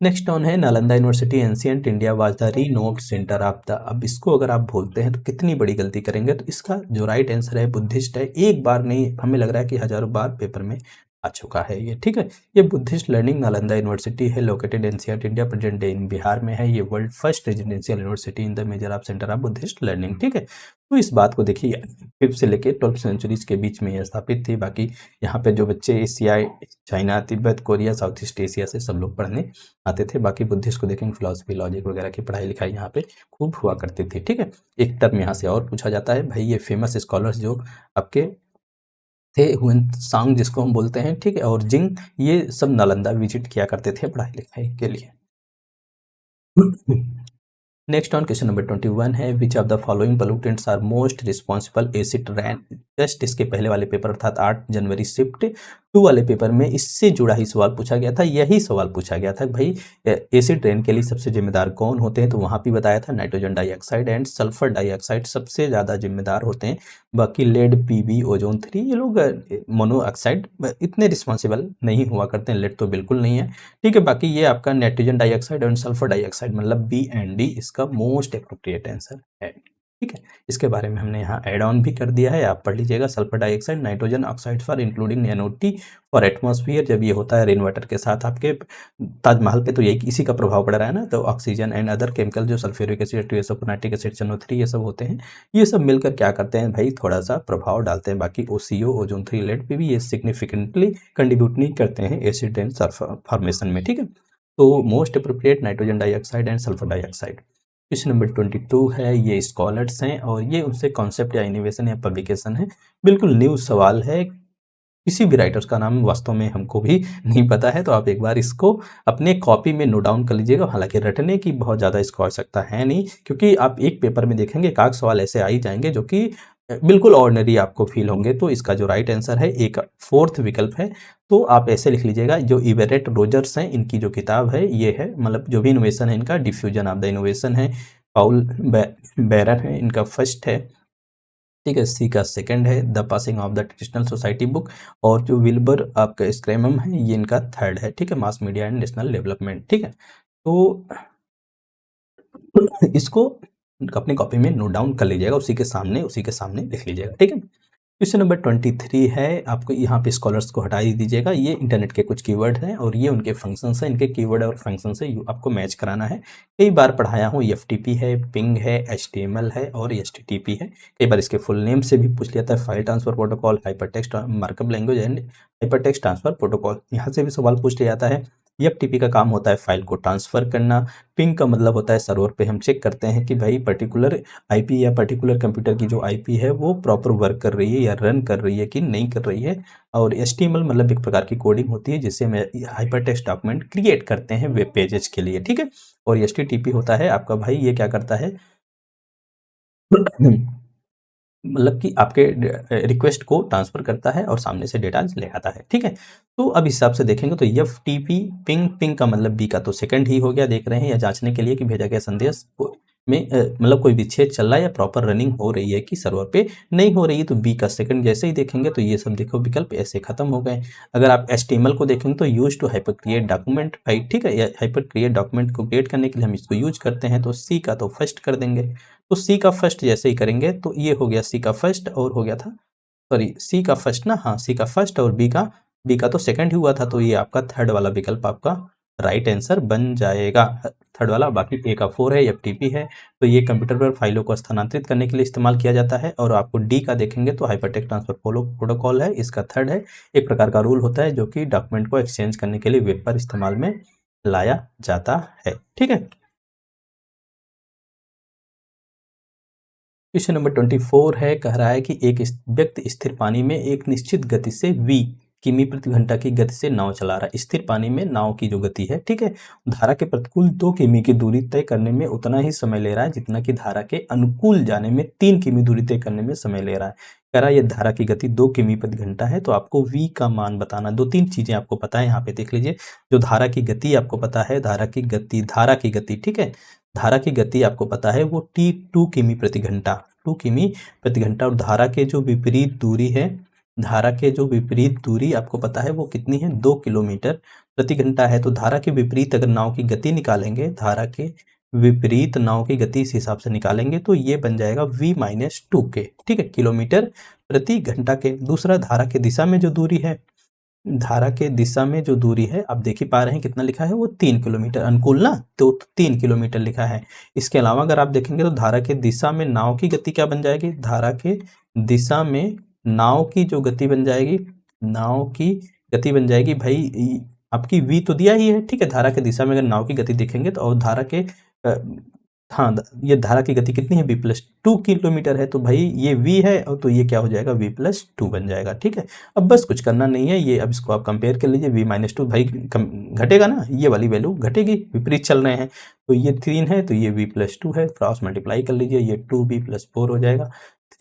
S1: नेक्स्ट ऑन है Nalanda university ancient India was the renowned centre of the. अब इसको अगर आप बोलते हैं तो कितनी बड़ी गलती करेंगे, तो इसका जो राइट आंसर है बुद्धिस्ट है। एक बार नहीं, हमें लग रहा है कि हजारों बार पेपर में आ चुका है ये, ठीक है। ये बुद्धिस्ट लर्निंग नालंदा यूनिवर्सिटी है, located NCR India, present day in Bihar में है। ये world first residential university in the measure of centre of Buddhist learning, ठीक है। तो इस बात को देखिए, 5th से लेकर 12th सेंचुरीज के बीच में यह स्थापित थी। बाकी यहाँ पे जो बच्चे Asia, China, Tibet, Korea, south east Asia से सब लोग पढ़ने आते थे। बाकी बुद्धिस्ट को देखेंगे, फिलॉसफी, लॉजिक वगैरह की पढ़ाई लिखाई यहाँ पे खूब हुआ करती थी, ठीक है। एक टर्म यहाँ से और पूछा जाता है भाई, ये फेमस स्कॉलर्स जो आपके थे, हुन सांग जिसको हम बोलते हैं, ठीक है, और जिंग, ये सब नालंदा विजिट किया करते थे पढ़ाई लिखाई के लिए। नेक्स्ट ऑन क्वेश्चन नंबर 21 है, which of the following pollutants are most responsible acid rain. Just इसके पहले वाले पेपर अर्थात 8 जनवरी शिफ्ट 2 वाले पेपर में इससे जुड़ा ही सवाल पूछा गया था। यही सवाल पूछा गया था भाई, एसिड रेन के लिए सबसे जिम्मेदार कौन होते हैं, तो वहां भी बताया था nitrogen dioxide and sulphur dioxide सबसे ज्यादा जिम्मेदार होते हैं। बाकी लेड, पीबी, ओजोन 3 ये लोग मोनोऑक्साइड इतने रिस्पॉन्सिबल नहीं हुआ करते हैं, लेड तो बिल्कुल नहीं है, ठीक है। बाकी ये आपका नाइट्रोजन डाइऑक्साइड और सल्फर डाइऑक्साइड मतलब बी एंड डी इसका मोस्ट एप्रोप्रिएट आंसर है, ठीक है। इसके बारे में हमने यहाँ एड ऑन भी कर दिया है, आप पढ़ लीजिएगा। Sulphur dioxide nitrogen oxide for including NO2 for atmosphere, जब ये होता है रेन वाटर के साथ आपके ताजमहल पे तो यही इसी का प्रभाव पड़ रहा है ना। तो ऑक्सीजन एंड अदर केमिकल जो sulphuric acid, nitric acid, NO3 ये सब होते हैं, ये सब मिलकर क्या करते हैं भाई, थोड़ा सा प्रभाव डालते हैं। बाकी OCO, ओजोन 3, लेड पे भी ये सिग्निफिकेंटली कंट्रीब्यूट नहीं करते हैं एसिड एंड सल्फर फॉर्मेशन में, ठीक है। तो most appropriate nitrogen dioxide and sulphur dioxide. Question number 22 है, ये स्कॉलर्स हैं और ये उनसे कॉन्सेप्ट या इनोवेशन या पब्लिकेशन है, बिल्कुल न्यू सवाल है। किसी भी राइटर्स का नाम वास्तव में हमको भी नहीं पता है, तो आप एक बार इसको अपने कॉपी में नोट डाउन कर लीजिएगा। हालांकि रटने की बहुत ज़्यादा इसको आवश्यकता है नहीं, क्योंकि आप एक पेपर में देखेंगे एक आध सवाल ऐसे आ ही जाएंगे जो कि बिल्कुल ऑर्डिनरी आपको फील होंगे। तो इसका जो राइट आंसर है एक 4th विकल्प है। तो आप ऐसे लिख लीजिएगा, जो इवेरेट रोजर्स हैं इनकी जो किताब है ये है, मतलब जो भी इनोवेशन है इनका, डिफ्यूजन ऑफ द इनोवेशन है। पाउल बैरर है इनका फर्स्ट है, ठीक है। सी का सेकंड है, the passing of the traditional society book. और जो विल्बर आपका स्क्रैमम है ये इनका थर्ड है, ठीक है, mass media and national development, ठीक है। तो इसको अपनी कॉपी में नोट डाउन कर लीजिएगा, उसी के सामने लिख लीजिएगा, ठीक है। क्वेश्चन नंबर 23 है, आपको यहाँ पे स्कॉलर्स को हटा ही दीजिएगा, ये इंटरनेट के कुछ कीवर्ड हैं और ये उनके फंक्शंस हैं, इनके कीवर्ड और फंक्शन से आपको मैच कराना है। कई बार पढ़ाया हूँ, FTP है, पिंग है, HTML है और HTTP है। कई बार इसके फुल नेम से भी पूछ लिया था, file transfer protocol, hypertext markup language and hypertext transfer protocol, यहाँ से भी सवाल पूछ लिया जाता है। FTP का काम होता है फाइल को ट्रांसफर करना। पिंग का मतलब होता है सर्वर पे हम चेक करते हैं कि भाई पर्टिकुलर IP या पर्टिकुलर कंप्यूटर की जो IP है वो प्रॉपर वर्क कर रही है या रन कर रही है कि नहीं कर रही है। और HTML मतलब एक प्रकार की कोडिंग होती है जिससे हम हाइपरटेक्स्ट डॉक्यूमेंट क्रिएट करते हैं वेब पेजेस के लिए, ठीक है। और HTTP होता है आपका भाई, ये क्या करता है मतलब कि आपके रिक्वेस्ट को ट्रांसफर करता है और सामने से डेटा ले आता है, ठीक है। तो अब हिसाब से देखेंगे तो FTP पिंग का मतलब बी का तो सेकंड ही हो गया, देख रहे हैं, या जांचने के लिए कि भेजा गया संदेश में मतलब कोई विच्छेद चल रहा है या प्रॉपर रनिंग हो रही है कि सर्वर पे नहीं हो रही है, तो बी का सेकंड जैसे ही देखेंगे तो ये सब देखो विकल्प ऐसे खत्म हो गए। अगर आप HTML को देखेंगे तो use to hyper create document भाई, ठीक है, या हाइपर क्रिएट डॉक्यूमेंट को क्रिएट करने के लिए हम इसको यूज करते हैं, तो सी का तो फर्स्ट कर देंगे। तो सी का फर्स्ट जैसे ही करेंगे तो ये हो गया सी का फर्स्ट और हो गया था, सॉरी सी का फर्स्ट ना, हाँ सी का फर्स्ट और बी का तो सेकंड ही हुआ था, तो ये आपका थर्ड वाला विकल्प आपका राइट आंसर बन जाएगा। थर्ड वाला, बाकी ए का 4 है, एफटीपी है, तो ये कंप्यूटर पर फाइलों को स्थानांतरित करने के लिए इस्तेमाल किया जाता है। और आपको डी का देखेंगे तो हाइपरटेक्स्ट ट्रांसफर प्रोटोकॉल है, इसका थर्ड है, एक प्रकार का रूल होता है जो कि डॉक्यूमेंट को एक्सचेंज करने के लिए वेब पर इस्तेमाल में लाया जाता है। ठीक है, क्वेश्चन नंबर 24 है, कह रहा है कि एक व्यक्ति स्थिर पानी में एक निश्चित गति से v किमी प्रति घंटा की गति से नाव चला रहा है। स्थिर पानी में नाव की जो गति है, ठीक है, धारा के प्रतिकूल 2 किमी की दूरी तय करने में उतना ही समय ले रहा है जितना कि धारा के अनुकूल जाने में 3 किमी दूरी तय करने में समय ले रहा है। कह रहा है ये धारा की गति 2 किमी प्रति घंटा है, तो आपको v का मान बताना। 2-3 चीजें आपको पता है, यहाँ पे देख लीजिए। जो धारा की गति आपको पता है, धारा की गति, ठीक है, धारा की गति आपको पता है वो टी 2 किमी प्रति घंटा, 2 किमी प्रति घंटा। और धारा के जो विपरीत दूरी है, धारा के जो विपरीत दूरी आपको पता है वो कितनी है, 2 किलोमीटर प्रति घंटा है। तो धारा के विपरीत अगर नाव की गति निकालेंगे, धारा के विपरीत नाव की गति इस हिसाब से निकालेंगे तो ये बन जाएगा v-2k, ठीक है, किलोमीटर प्रति घंटा के। दूसरा, धारा के दिशा में जो दूरी है, धारा के दिशा में जो दूरी है आप देख ही पा रहे हैं कितना लिखा है, वो 3 किलोमीटर, अनुकूल ना, तो 3 किलोमीटर लिखा है। इसके अलावा अगर आप देखेंगे तो धारा के दिशा में नाव की गति क्या बन जाएगी, धारा के दिशा में नाव की जो गति बन जाएगी, नाव की गति बन जाएगी भाई, आपकी v तो दिया ही है, ठीक है, धारा के दिशा में अगर नाव की गति देखेंगे तो, और धारा के हाँ, ये धारा की गति कितनी है, v+2 किलोमीटर है, तो भाई ये v है, और तो ये क्या हो जाएगा, v+2 बन जाएगा। ठीक है, अब बस कुछ करना नहीं है, ये अब इसको आप कंपेयर कर लीजिए, v-2 भाई घटेगा ना, ये वाली वैल्यू घटेगी, विपरीत चल रहे हैं, तो ये 3 है तो ये v+2 है, क्रॉस मल्टीप्लाई कर लीजिए, ये 2v+4 हो जाएगा,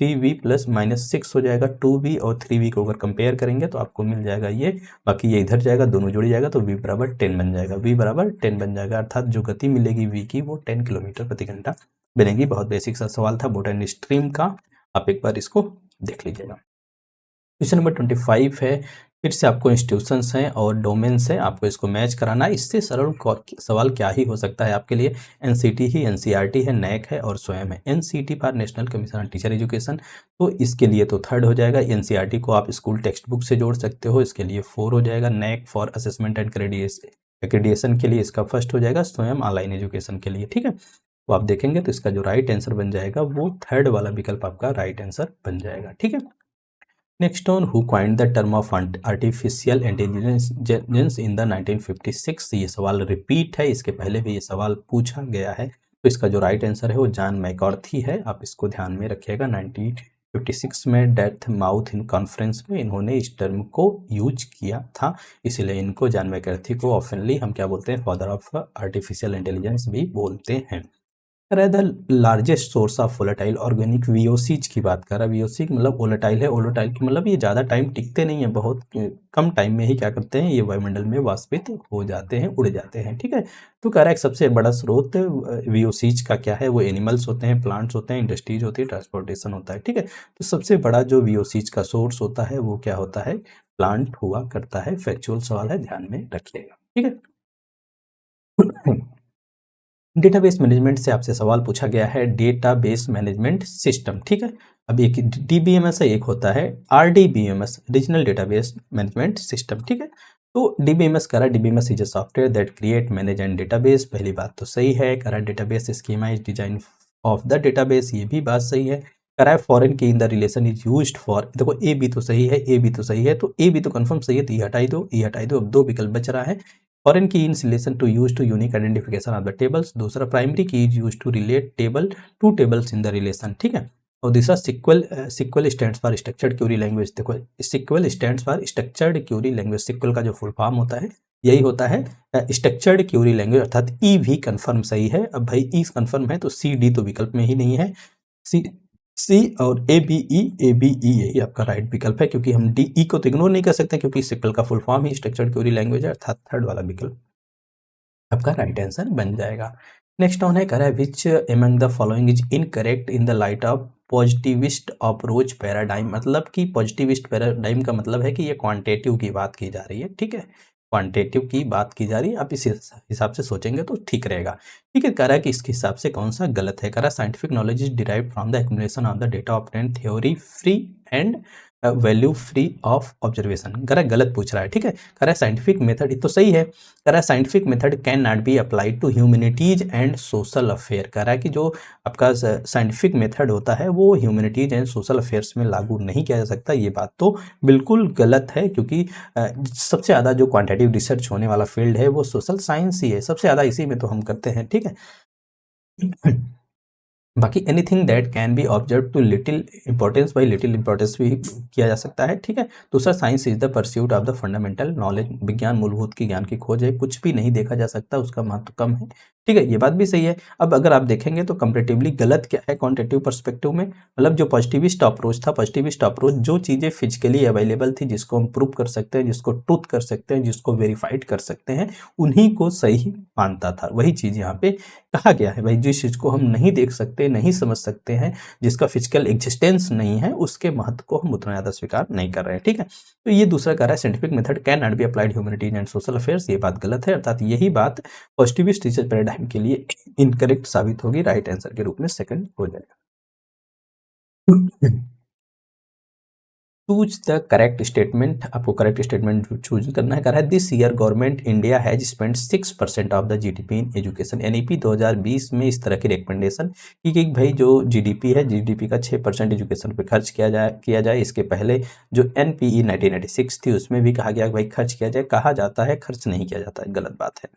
S1: 3v+-6 हो जाएगा, 2v और 3v को अगर कंपेयर करेंगे तो आपको मिल जाएगा ये, बाकी ये इधर जाएगा, दोनों जुड़ जाएगा, तो v बराबर 10 बन जाएगा, v बराबर 10 बन जाएगा, अर्थात जो गति मिलेगी v की वो 10 किलोमीटर प्रति घंटा बनेगी। बहुत बेसिक सा सवाल था बॉटनी स्ट्रीम का, आप एक बार इसको देख लीजिएगा। क्वेश्चन नंबर 25 है, फिर से आपको इंस्टीट्यूशंस हैं और डोमेन्स हैं, आपको इसको मैच कराना है। इससे सरल सवाल क्या ही हो सकता है आपके लिए, एनसीटी ही, एनसीईआरटी है, नैक है और स्वयं है। NCT for national commission on teacher education, तो इसके लिए तो 3rd हो जाएगा। एनसीईआरटी को आप स्कूल टेक्स्ट बुक से जोड़ सकते हो, इसके लिए 4 हो जाएगा। NAAC for assessment and accreditation के लिए इसका 1st हो जाएगा, स्वयं ऑनलाइन एजुकेशन के लिए। ठीक है, तो आप देखेंगे तो इसका जो राइट आंसर बन जाएगा वो 3rd वाला विकल्प आपका राइट आंसर बन जाएगा। ठीक है, next on who coined the term of artificial intelligence in the 1956, ये सवाल रिपीट है, इसके पहले भी ये सवाल पूछा गया है, तो इसका जो राइट आंसर है वो जॉन मैककार्थी है, आप इसको ध्यान में रखिएगा। 1956 में डेथ माउथ इन कॉन्फ्रेंस में इन्होंने इस टर्म को यूज किया था, इसलिए इनको जॉन मैककार्थी को ऑफनली हम क्या बोलते हैं, फादर ऑफ आर्टिफिशियल इंटेलिजेंस भी बोलते हैं। The largest source of volatile organic वीओसीज की बात कर रहा है। वीओसी मतलब वोलेटाइल है, वोलेटाइल की मतलब ये ज़्यादा टाइम टिकते नहीं है, बहुत कम टाइम में ही क्या करते हैं, ये वायुमंडल में वाष्पित हो जाते हैं, उड़ जाते हैं। ठीक है, तो कह रहा है सबसे बड़ा स्रोत वीओसीज का क्या है, वो एनिमल्स होते हैं, प्लांट्स होते हैं, इंडस्ट्रीज होती है, ट्रांसपोर्टेशन होता है। ठीक है, तो सबसे बड़ा जो वीओसीज का सोर्स होता है वो क्या होता है, प्लांट हुआ करता है। फैक्चुअल सवाल है, ध्यान में रखिएगा। ठीक है, डेटाबेस मैनेजमेंट से आपसे सवाल पूछा गया है, डेटाबेस मैनेजमेंट सिस्टम। ठीक है, अब एक डीबीएमएस है, एक होता है RDBMS, regional database management system. ठीक है, तो डीबीएमएस कह रहा है DBMS is a software that create manage and database, पहली बात तो सही है। कह रहा है database schema is design of the database, ये भी बात सही है। कह रहा है foreign key in the relation is used for, देखो ए भी तो सही है, ए भी तो सही है, तो ए भी तो कंफर्म सही है, तो ये हटाई दो, ये हटाई दो, अब 2 विकल्प बच रहा है। Foreign key in relation to use to unique identification of the tables, दूसरा primary key is use to relate table to tables in the relation. ठीक है, और दूसरा sequel stands for structured query language, देखो sequel stands for structured query language, sequel का जो full form होता है यही होता है स्ट्रक्चर्ड क्यूरी लैंग्वेज, अर्थात ई भी कंफर्म सही है। अब भाई ई कंफर्म है तो सी डी तो विकल्प में ही नहीं है, सी और ए बी ई यही आपका राइट विकल्प है, क्योंकि हम डी ई को तो इग्नोर नहीं कर सकते, क्योंकि सिक्वल का फुल फॉर्म ही स्ट्रक्चर्ड क्यूरी लैंग्वेज है, अर्थात 3rd वाला विकल्प आपका राइट आंसर बन जाएगा। नेक्स्ट ऑन है, कह रहा है विच among the following is incorrect in the light of positivist approach paradigm, मतलब कि पॉजिटिविस्ट पैराडाइम का मतलब है कि ये क्वांटिटेटिव की बात की जा रही है। ठीक है, क्वांटिटेटिव की बात की जा रही है, आप इस हिसाब से सोचेंगे तो ठीक रहेगा। ठीक है, कह रहा है कि इसके हिसाब से कौन सा गलत है। कह रहा है scientific knowledge is derived from the accumulation of the data obtained theory free and value free of observation. कह रहा है गलत पूछ रहा है, ठीक है। कह रहा है साइंटिफिक मेथड, तो सही है। कह रहा है scientific method can not be applied to humanities and social affair. कह रहा है कि जो आपका साइंटिफिक मेथड होता है वो ह्यूमैनिटीज एंड सोशल अफेयर्स में लागू नहीं किया जा सकता। ये बात तो बिल्कुल गलत है, क्योंकि सबसे ज़्यादा जो क्वांटिटेटिव रिसर्च होने वाला फील्ड है वो सोशल साइंस ही है, सबसे ज़्यादा इसी में तो हम करते हैं, ठीक है। बाकी anything that can be observe to little importance, भाई लिटिल इंपॉर्टेंस भी किया जा सकता है, ठीक है। दूसरा science is the pursuit of the fundamental knowledge, विज्ञान मूलभूत की ज्ञान की खोज है, कुछ भी नहीं देखा जा सकता, उसका महत्व कम है, ठीक है। ये बात भी सही है। अब अगर आप देखेंगे तो कंपेरेटिवली गलत क्या है क्वांटिटेटिव पर्सपेक्टिव में, मतलब जो पॉजिटिविस्ट अप्रोच था, पॉजिटिविस्ट अप्रोच जो चीज़ें फिजिकली अवेलेबल थी, जिसको हम प्रूव कर सकते हैं, जिसको ट्रूथ कर सकते हैं, जिसको वेरीफाइड कर सकते हैं, उन्हीं को सही मानता था। वही चीज़ यहाँ पे कहा गया है, भाई जिस चीज़ को हम नहीं देख सकते, नहीं समझ सकते हैं, जिसका फिजिकल एग्जिस्टेंस नहीं है, उसके महत्व को हम उतना ज़्यादा स्वीकार नहीं कर रहे हैं, ठीक है। तो ये दूसरा कह रहा है scientific method can not be applied humanities and social affairs, ये बात गलत है, अर्थात यही बात पॉजिटिविस्ट रिसर्च पैराडाइम के लिए इनकरेक्ट साबित होगी, राइट आंसर के रूप में सेकंड हो जाएगा। चूज द करेक्ट स्टेटमेंट, आपको करेक्ट स्टेटमेंट चूज करना है। कह रहा है this year government India has spend 6% of the GDP in education. NEP 2020 में इस तरह की रिकमेंडेशन की कि भाई जो जीडीपी है, जीडीपी का 6% एजुकेशन पे खर्च किया जाए। इसके पहले जो एनपीई 1996 थी उसमें भी कहा गया कि भाई खर्च किया जाए, कहा जाता है खर्च नहीं किया जाता है, गलत बात है।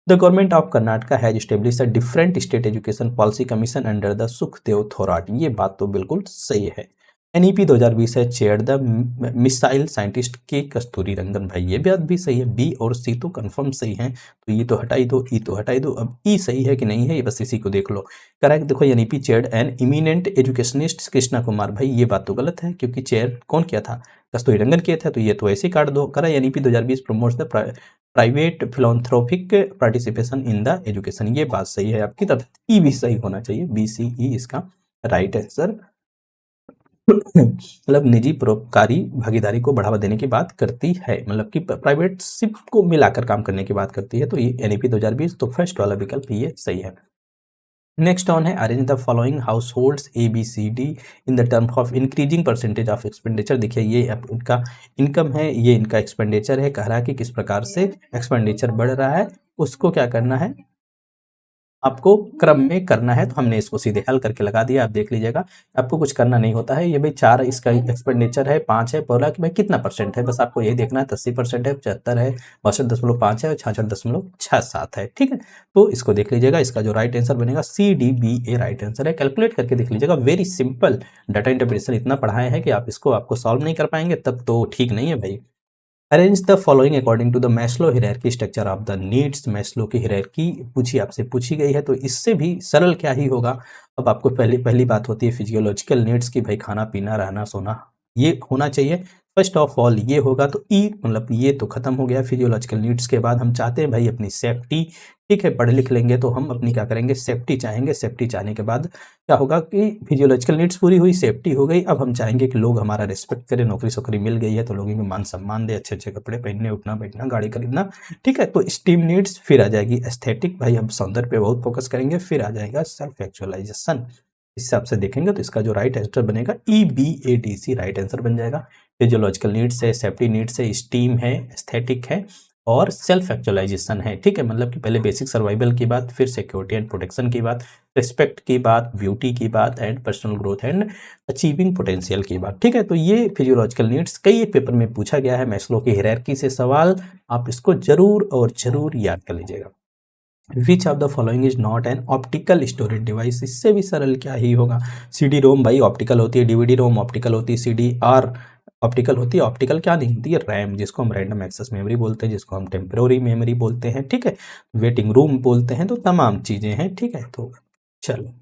S1: The government of Karnataka has establish a different state education policy commission under the Sukhdev Thorat, ये बात तो बिल्कुल सही है। एनईपी 2020 है चेयर द मिसाइल साइंटिस्ट के कस्तूरी रंगन, भाई ये बात भी सही है। बी और सी तो कंफर्म सही है, तो ये तो हटाई दो, ई तो हटाई दो। अब ई सही है कि नहीं है, ये बस इसी को देख लो। करेक्ट देखो, NEP chair an eminent educationist Krishna Kumar, भाई ये बात तो गलत है, क्योंकि चेयर कौन किया था, कस्तूरी रंगन किया था, तो ये तो ऐसे ही काट दो। करा NEP 2020 promotes the private philanthropic participation in the education, ये बात सही है आपकी, तथा ई भी सही होना चाहिए, बी सी ई इसका राइट आंसर। मतलब निजी परोपकारी भागीदारी को बढ़ावा देने की बात करती है, मतलब कि प्राइवेटशिप को मिलाकर काम करने की बात करती है, तो ये एनईपी 2020, तो फर्स्ट वाला विकल्प ये सही है। नेक्स्ट ऑन है arrange the following households A B C D in the term of increasing percentage of expenditure. देखिए ये इनका इनकम है, ये इनका एक्सपेंडिचर है, कह रहा है कि किस प्रकार से एक्सपेंडिचर बढ़ रहा है, उसको क्या करना है, आपको क्रम में करना है। तो हमने इसको सीधे हल करके लगा दिया, आप देख लीजिएगा, आपको कुछ करना नहीं होता है। ये भाई 4 इसका एक्सपेंडिचर है, 5 है, बोला कि भाई कितना परसेंट है, बस आपको यही देखना है, 80% है, 75 है, 62.5 है और 66.67 है, ठीक है। तो इसको देख लीजिएगा, इसका जो राइट आंसर बनेगा सी डी बी ए राइट आंसर है। कैलकुलेट करके देख लीजिएगा, वेरी सिंपल डाटा इंटरप्रिटेशन इतना पढ़ाए हैं कि आप इसको आपको सॉल्व नहीं कर पाएंगे तब तो ठीक नहीं है भाई। Arrange the following according to the Maslow hierarchy structure of the needs, Maslow की हायरार्की आपसे पूछी गई है, तो इससे भी सरल क्या ही होगा। अब आपको पहली बात होती है फिजियोलॉजिकल नीड्स की, भाई खाना पीना रहना सोना ये होना चाहिए, फर्स्ट ऑफ ऑल ये होगा, तो ई मतलब ये तो खत्म हो गया। फिजियोलॉजिकल नीड्स के बाद हम चाहते हैं भाई अपनी सेफ्टी, ठीक है, पढ़ लिख लेंगे तो हम अपनी क्या करेंगे, सेफ्टी चाहेंगे। सेफ्टी चाहने के बाद क्या होगा कि फिजियोलॉजिकल नीड्स पूरी हुई, सेफ्टी हो गई, अब हम चाहेंगे कि लोग हमारा रिस्पेक्ट करें, नौकरी सोकरी मिल गई है तो लोगों को मान सम्मान दे, अच्छे अच्छे कपड़े पहनने, उठना बैठना, गाड़ी खरीदना, ठीक है। तो स्टीम नीड्स, फिर आ जाएगी एस्थेटिक, भाई हम सौंदर्य पे बहुत फोकस करेंगे, फिर आ जाएगा सेल्फ एक्चुअलाइजेशन। इस हिसाब से देखेंगे तो इसका जो राइट आंसर बनेगा E B A D C right answer बन जाएगा। फिजियोलॉजिकल नीड्स है, सेफ्टी नीड्स है, स्टीम है, एस्थेटिक है और सेल्फ एक्चुअलाइजेशन है, ठीक है। मतलब कि पहले बेसिक सर्वाइवल की बात, फिर सिक्योरिटी एंड प्रोटेक्शन की बात, रिस्पेक्ट की बात, ब्यूटी की बात and personal growth and achieving potential की बात, ठीक है। तो ये फिजियोलॉजिकल नीड्स कई एक पेपर में पूछा गया है, मैस्लो की हायरार्की से सवाल, आप इसको जरूर और जरूर याद कर लीजिएगा। विच of the following is not an optical storage device, इससे भी सरल क्या ही होगा। सीडी रोम भाई ऑप्टिकल होती है, डीवीडी रोम ऑप्टिकल होती है, सीडी आर ऑप्टिकल होती है। ऑप्टिकल क्या नहीं होती है, रैम, जिसको हम रैंडम एक्सेस मेमोरी बोलते हैं, जिसको हम टेम्पररी मेमोरी बोलते हैं, ठीक है, वेटिंग रूम बोलते हैं, तो तमाम चीजें हैं, ठीक है। तो चलो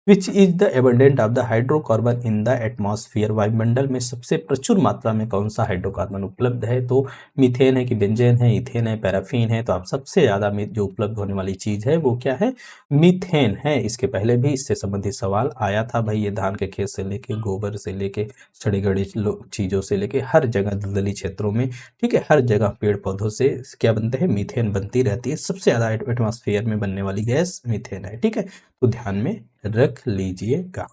S1: which is the abundant of the hydrocarbon in the atmosphere, वायुमंडल में सबसे प्रचुर मात्रा में कौन सा हाइड्रोकार्बन उपलब्ध है, तो मीथेन है कि बेंजेन है, इथेन है, पैराफिन है, तो आप सबसे ज्यादा जो उपलब्ध होने वाली चीज है वो क्या है, मीथेन है। इसके पहले भी इससे संबंधित सवाल आया था भाई, ये धान के खेत से लेके, गोबर से लेके, सड़ी गड़ी चीजों से लेके, हर जगह दलदली क्षेत्रों में, ठीक है, हर जगह पेड़ पौधों से क्या बनते हैं, मीथेन बनती रहती है। सबसे ज्यादा एटमॉस्फेयर में बनने वाली गैस मीथेन है, ठीक है, तो ध्यान में रख लीजिएगा।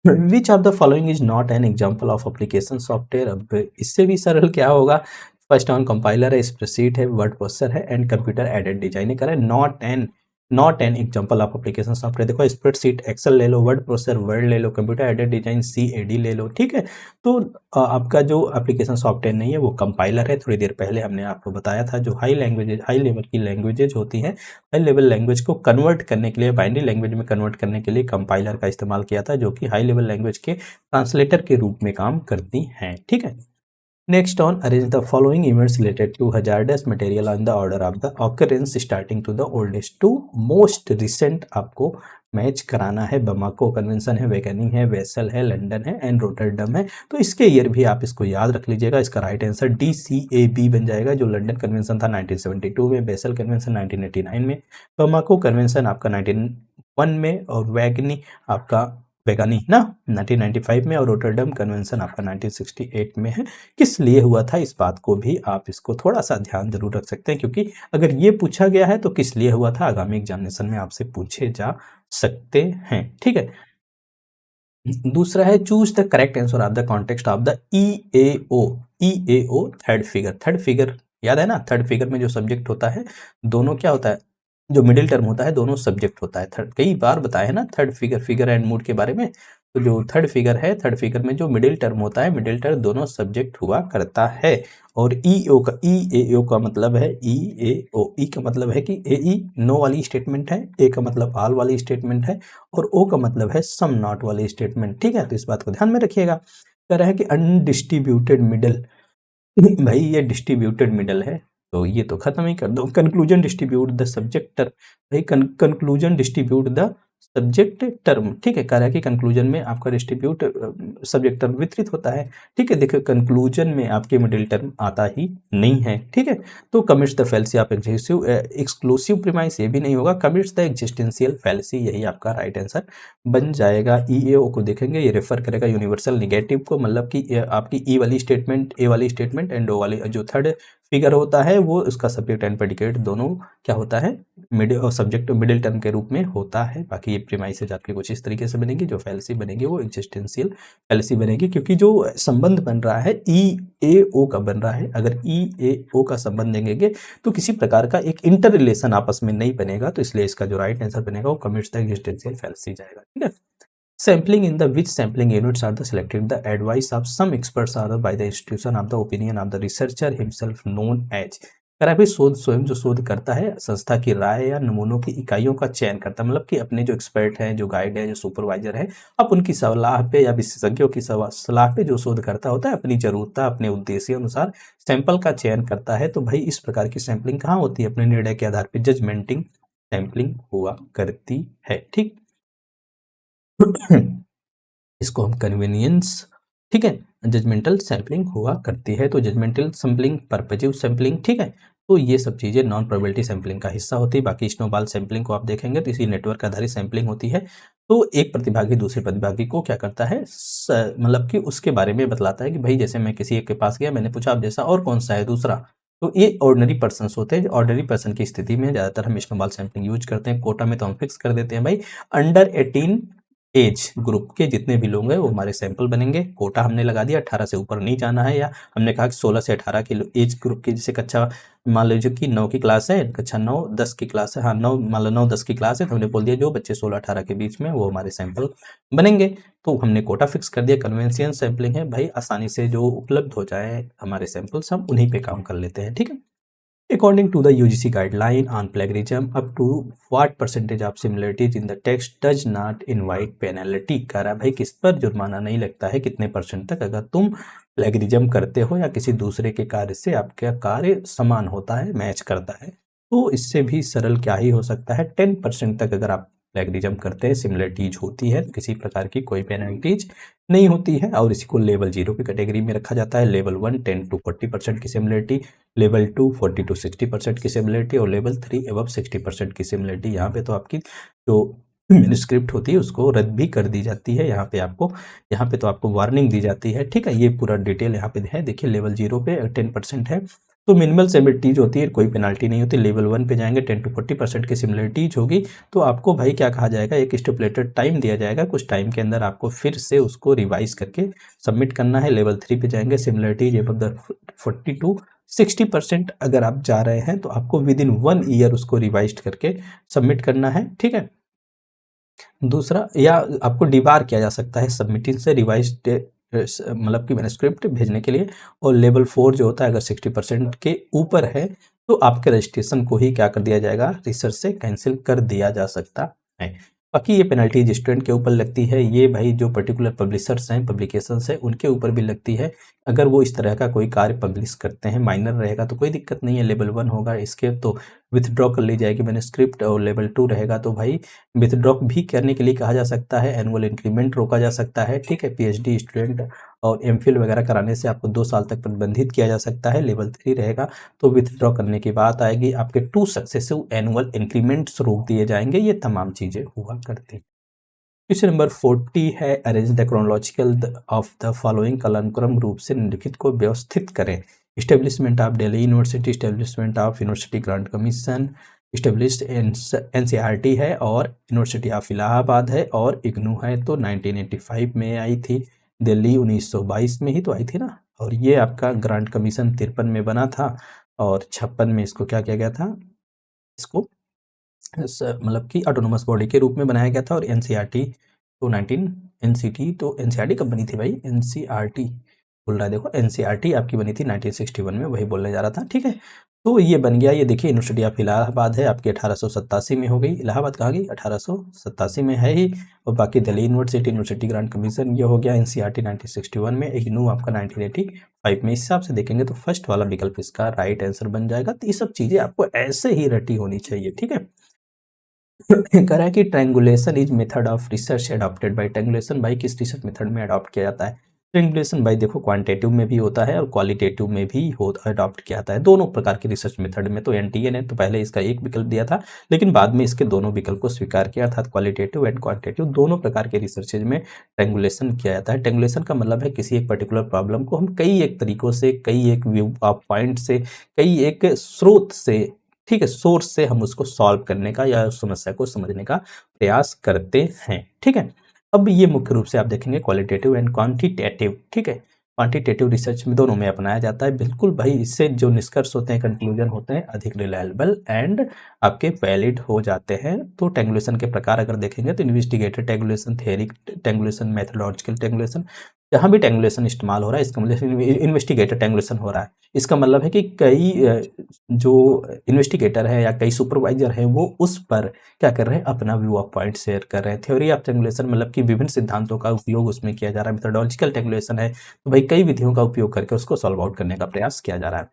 S1: विच of the following is not an example of application software. अब इससे भी सरल क्या होगा, फर्स्ट ऑन कंपाइलर है, स्प्रेडशीट है, वर्ड प्रोसेसर है एंड कंप्यूटर एडेड डिजाइन कर not an example of application software. देखो स्प्रेडशीट एक्सेल ले लो, वर्ड प्रोसेसर वर्ड ले लो, कंप्यूटर एडेड डिजाइन CAD ले लो, ठीक है। तो आपका जो एप्लीकेशन सॉफ्टवेयर नहीं है वो कंपाइलर है। थोड़ी देर पहले हमने आपको बताया था, जो हाई लेवल की लैंग्वेजेज होती हैं, हाई लेवल लैंग्वेज को कन्वर्ट करने के लिए, बाइनरी लैंग्वेज में कन्वर्ट करने के लिए कंपाइलर का इस्तेमाल किया था, जो कि हाई लेवल लैंग्वेज के ट्रांसलेटर के रूप में काम करती हैं, ठीक है। Next on arrange the following events related to hazardous material on the order of the occurrence starting to the oldest to most recent आपको मैच कराना है। बमाको कन्वेंशन है, वेगनी है, वेसल है, लंदन है एंड रोटरडम है। तो इसके ईयर भी आप इसको याद रख लीजिएगा। इसका राइट आंसर DCAB बन जाएगा। जो लंदन कन्वेंशन था 1972 में, बेसल कन्वेंशन 1989 में, बमाको कन्वेंशन आपका 1901 में और वेगनी आपका वेगानी ना 1995 में और रोटरडम कन्वेंशन आपका 1968 में है। किस लिए हुआ था, इस बात को भी आप इसको थोड़ा सा ध्यान जरूर रख सकते हैं, क्योंकि अगर ये पूछा गया है तो किस लिए हुआ था आगामी एग्जामिनेशन में आपसे पूछे जा सकते हैं, ठीक है। दूसरा है choose the correct answer of the context of the EAO third figure याद है ना। थर्ड फिगर में जो सब्जेक्ट होता है दोनों क्या होता है, जो मिडिल टर्म होता है दोनों सब्जेक्ट होता है। थर्ड कई बार बताया है ना, थर्ड फिगर एंड मूड के बारे में। तो जो थर्ड फिगर है, थर्ड फिगर में जो मिडिल टर्म होता है, मिडिल टर्म दोनों सब्जेक्ट हुआ करता है। और EAO का मतलब है ई का मतलब है कि AE नो वाली स्टेटमेंट है, ए का मतलब आल वाली स्टेटमेंट है और ओ का मतलब है सम नॉट वाली स्टेटमेंट, ठीक है। तो इस बात को ध्यान में रखिएगा। कह रहा है कि अनडिस्ट्रीब्यूटेड मिडल, भाई ये डिस्ट्रीब्यूटेड मिडल है तो ये तो खत्म ही कर दो। कंक्लूजन डिस्ट्रीब्यूट द सब्जेक्ट, भाई conclusion distribute the subject term, ठीक है। कह रहा है कि कंक्लूजन में आपका डिस्ट्रीब्यूट सब्जेक्ट टर्म वितरित होता है, ठीक है। देखो कंक्लूजन में आपके मिडिल टर्म आता ही नहीं है, ठीक है। तो commits the fallacy of exclusive premise, ये भी नहीं होगा। कमिट्स द एग्जिस्टेंशियल फैलेसी, यही आपका राइट आंसर बन जाएगा। EAO को देखेंगे, ये रेफर करेगा यूनिवर्सल निगेटिव को, मतलब कि आपकी E वाली स्टेटमेंट, A वाली स्टेटमेंट एंड O वाली जो थर्ड फिगर होता है वो उसका सब्जेक्ट एंड प्रेडिकेट दोनों क्या होता है, मिडिल और सब्जेक्ट मिडिल टर्म के रूप में होता है। बाकी ये प्रीमाइसेस आपके कुछ इस तरीके से बनेगी। जो फैलेसी बनेगी वो एग्जिस्टेंशियल फैलेसी बनेगी, क्योंकि जो संबंध बन रहा है EAO का बन रहा है। अगर EAO का संबंध देंगे तो किसी प्रकार का एक इंटर रिलेशन आपस में नहीं बनेगा, तो इसलिए इसका जो राइट आंसर बनेगा वो कमिट्स द एग्जिस्टेंशियल फैलेसी जाएगा, ठीक है। Sampling in the which sampling units are the selected the advice of some experts are by the institution of the opinion of the researcher himself known as। करा भी शोध स्वयं जो शोध करता है संस्था की राय या नमूनों की इकाइयों का चयन करता है, मतलब कि अपने जो एक्सपर्ट हैं, जो गाइड है, जो सुपरवाइजर है, आप उनकी सलाह पे या विशेषज्ञों की सलाह पे जो शोध करता होता है अपनी जरूरत अपने उद्देश्य अनुसार सैंपल का चयन करता है। तो भाई इस प्रकार की सैंपलिंग कहाँ होती है, अपने निर्णय के आधार पर जजमेंटिंग सैंपलिंग हुआ करती है, ठीक। इसको हम कन्वीनियंस, ठीक है, जजमेंटल सैम्पलिंग हुआ करती है। तो जजमेंटल सैम्पलिंग, परपेचिव सैम्पलिंग, ठीक है। तो ये सब चीज़ें नॉन प्रोबेबिलिटी सैम्पलिंग का हिस्सा होती है। बाकी स्नोबॉल सैम्पलिंग को आप देखेंगे तो इसी नेटवर्क आधारित सैम्पलिंग होती है। तो एक प्रतिभागी दूसरे प्रतिभागी को क्या करता है, मतलब कि उसके बारे में बतलाता है कि भाई जैसे मैं किसी एक के पास गया, मैंने पूछा आप जैसा और कौन सा है दूसरा। तो ये ऑर्डिनरी पर्सन्स होते हैं। ऑर्डिनरी पर्सन की स्थिति में ज़्यादातर हम स्नोबॉल सैम्पलिंग यूज करते हैं। कोटा में तो हम फिक्स कर देते हैं भाई अंडर 18 एज ग्रुप के जितने भी लोग हैं वो हमारे सैंपल बनेंगे। कोटा हमने लगा दिया 18 से ऊपर नहीं जाना है, या हमने कहा कि 16 से 18 के एज ग्रुप की, जैसे कक्षा मान लीजिए कि 9 की क्लास है, कक्षा 9 10 की क्लास है, हाँ 9 मान लो 9 10 की क्लास है, तो हमने बोल दिया जो बच्चे 16 18 के बीच में वो हमारे सैंपल बनेंगे। तो हमने कोटा फिक्स कर दिया। कन्वेंशियल सैंपलिंग है भाई, आसानी से जो उपलब्ध हो जाए हमारे सैंपल्स हम उन्हीं पे काम कर लेते हैं, ठीक है। According to the UGC guideline on plagiarism, up to what percentage of similarities in the text does not invite penalty। कह रहा है भाई किस पर जुर्माना नहीं लगता है, कितने परसेंट तक, अगर तुम प्लेगरिज्म करते हो या किसी दूसरे के कार्य से आपका कार्य समान होता है, मैच करता है। तो इससे भी सरल क्या ही हो सकता है, 10% तक अगर आप प्लेगरिज्म करते हैं, सिमिलरिटीज होती है, तो किसी प्रकार की कोई पेनल्टीज नहीं होती है। और इसी को लेवल 0 की कैटेगरी में रखा जाता है। लेवल 1 10 to 40% की सिमिलरिटी, लेवल 2 40 to 60% की सिमिलरिटी और लेवल 3 अबव 60% की सिमिलरिटी। यहाँ पे तो आपकी जो मैन्युस्क्रिप्ट होती है उसको रद्द भी कर दी जाती है। यहाँ पे तो आपको वार्निंग दी जाती है, ठीक है। ये पूरा डिटेल यहाँ पे है, देखिए लेवल 0 पे 10% है, तो मिनिमल सिमिलरिटीज होती है, कोई पेनाल्टी नहीं होती। लेवल 1 पे जाएंगे 10 to 40% की सिमिलरिटीज होगी, तो आपको भाई क्या कहा जाएगा, एक स्टिपुलेटेड टाइम दिया जाएगा, कुछ टाइम के अंदर आपको फिर से उसको रिवाइज करके सबमिट करना है। लेवल 3 पे जाएंगे, सिमिलरिटीज अबव द 40 to 60% अगर आप जा रहे हैं तो आपको विद इन 1 ईयर उसको रिवाइज करके सबमिट करना है, ठीक है। दूसरा, या आपको डिबार किया जा सकता है सबमिटिंग से रिवाइज मतलब कि मैन्युस्क्रिप्ट भेजने के लिए। और लेवल 4 जो होता है, अगर 60% के ऊपर है तो आपके रजिस्ट्रेशन को ही क्या कर दिया जाएगा, रिसर्च से कैंसिल कर दिया जा सकता है। बाकी ये पेनल्टी स्टूडेंट के ऊपर लगती है, ये भाई जो पर्टिकुलर पब्लिशर्स हैं, पब्लिकेशंस हैं, उनके ऊपर भी लगती है। अगर वो इस तरह का कोई कार्य पब्लिश करते हैं, माइनर रहेगा तो कोई दिक्कत नहीं है, लेवल 1 होगा इसके तो विथड्रॉ कर ली जाएगी मैन्युस्क्रिप्ट। और लेवल 2 रहेगा तो भाई विथड्रॉ भी करने के लिए कहा जा सकता है, एनुअल इंक्रीमेंट रोका जा सकता है, ठीक है। पीएचडी स्टूडेंट और एमफिल वगैरह कराने से आपको 2 साल तक प्रतिबंधित किया जा सकता है। लेवल 3 रहेगा तो विथड्रॉ करने की बात आएगी, आपके 2 सक्सेसिव एनुअल इंक्रीमेंट्स रोक दिए जाएंगे। ये तमाम चीज़ें हुआ करती हैं। क्वेश्चन नंबर 40 है, arrange the chronological of the following, कालानुक्रम रूप से निम्नलिखित को व्यवस्थित करें। Establishment of Delhi university, establishment of university grant commission, established NCERT है, और यूनिवर्सिटी ऑफ इलाहाबाद है, और इग्नू है। तो 1985 में आई थी, दिल्ली 1922 में ही तो आई थी ना। और ये आपका ग्रांट कमीशन 53 में बना था, और 56 में इसको क्या किया गया था, इसको मतलब कि ऑटोनोमस बॉडी के रूप में बनाया गया था। और एनसीईआरटी तो 19 एनसीटी तो एनसीईआरटी कब बनी थी भाई, एनसीईआरटी बोल रहा है, देखो एनसीईआरटी आपकी बनी थी 1961 में, वही बोलने जा रहा था, ठीक है। तो ये बन गया, ये देखिए यूनिवर्सिटी ऑफ इलाहाबाद है आपकी 1887 में हो गई। इलाहाबाद कहाँ गई, 1887 में है ही। और बाकी Delhi university, university grant commission ये हो गया, एनसीईआरटी 1961 में, इग्नू आपका 1985 में। इस हिसाब से देखेंगे तो फर्स्ट वाला विकल्प इसका राइट आंसर बन जाएगा। तो ये सब चीज़ें आपको ऐसे ही रटी होनी चाहिए, ठीक है। कह रहा है कि triangulation is method of research adopted by, triangulation भाई किस रिसर्च मेथड में अडॉप्ट किया जाता है। ट्रायंगुलेशन भाई देखो क्वांटिटेटिव में भी होता है और क्वालिटेटिव में भी अडॉप्ट किया जाता है, दोनों प्रकार के रिसर्च मेथड में। तो एनटीए ने तो पहले इसका एक विकल्प दिया था, लेकिन बाद में इसके दोनों विकल्प को स्वीकार किया, अर्थात क्वालिटेटिव एंड क्वांटिटेटिव दोनों प्रकार के रिसर्चेज में ट्रायंगुलेशन किया जाता है। ट्रायंगुलेशन का मतलब है किसी एक पर्टिकुलर प्रॉब्लम को हम कई एक तरीकों से, कई एक व्यू ऑफ पॉइंट से, कई एक स्रोत से, ठीक है, सोर्स से हम उसको सॉल्व करने का या उस समस्या को समझने का प्रयास करते हैं, ठीक है। अब ये मुख्य रूप से आप देखेंगे क्वालिटेटिव एंड क्वांटिटेटिव, ठीक है। क्वांटिटेटिव रिसर्च में दोनों में अपनाया जाता है, बिल्कुल भाई। इससे जो निष्कर्ष होते हैं, कंक्लूजन होते हैं, अधिक रिलायबल एंड आपके वैलिड हो जाते हैं। तो ट्रायंगुलेशन के प्रकार अगर देखेंगे तो investigated triangulation, theoretic triangulation, methodological triangulation, जहाँ भी ट्रायंगुलेशन इस्तेमाल हो रहा है इसका मतलब इन्वेस्टिगेटेड ट्रायंगुलेशन हो रहा है। इसका मतलब है कि कई जो इन्वेस्टिगेटर है या कई सुपरवाइजर है वो उस पर क्या कर रहे हैं, अपना व्यू ऑफ पॉइंट शेयर कर रहे हैं। थ्योरी ऑफ ट्रायंगुलेशन मतलब कि विभिन्न सिद्धांतों का उपयोग उसमें किया जा रहा है। मेथोडोलॉजिकल ट्रायंगुलेशन है तो भाई कई विधियों का उपयोग करके उसको सॉल्व आउट करने का प्रयास किया जा रहा है।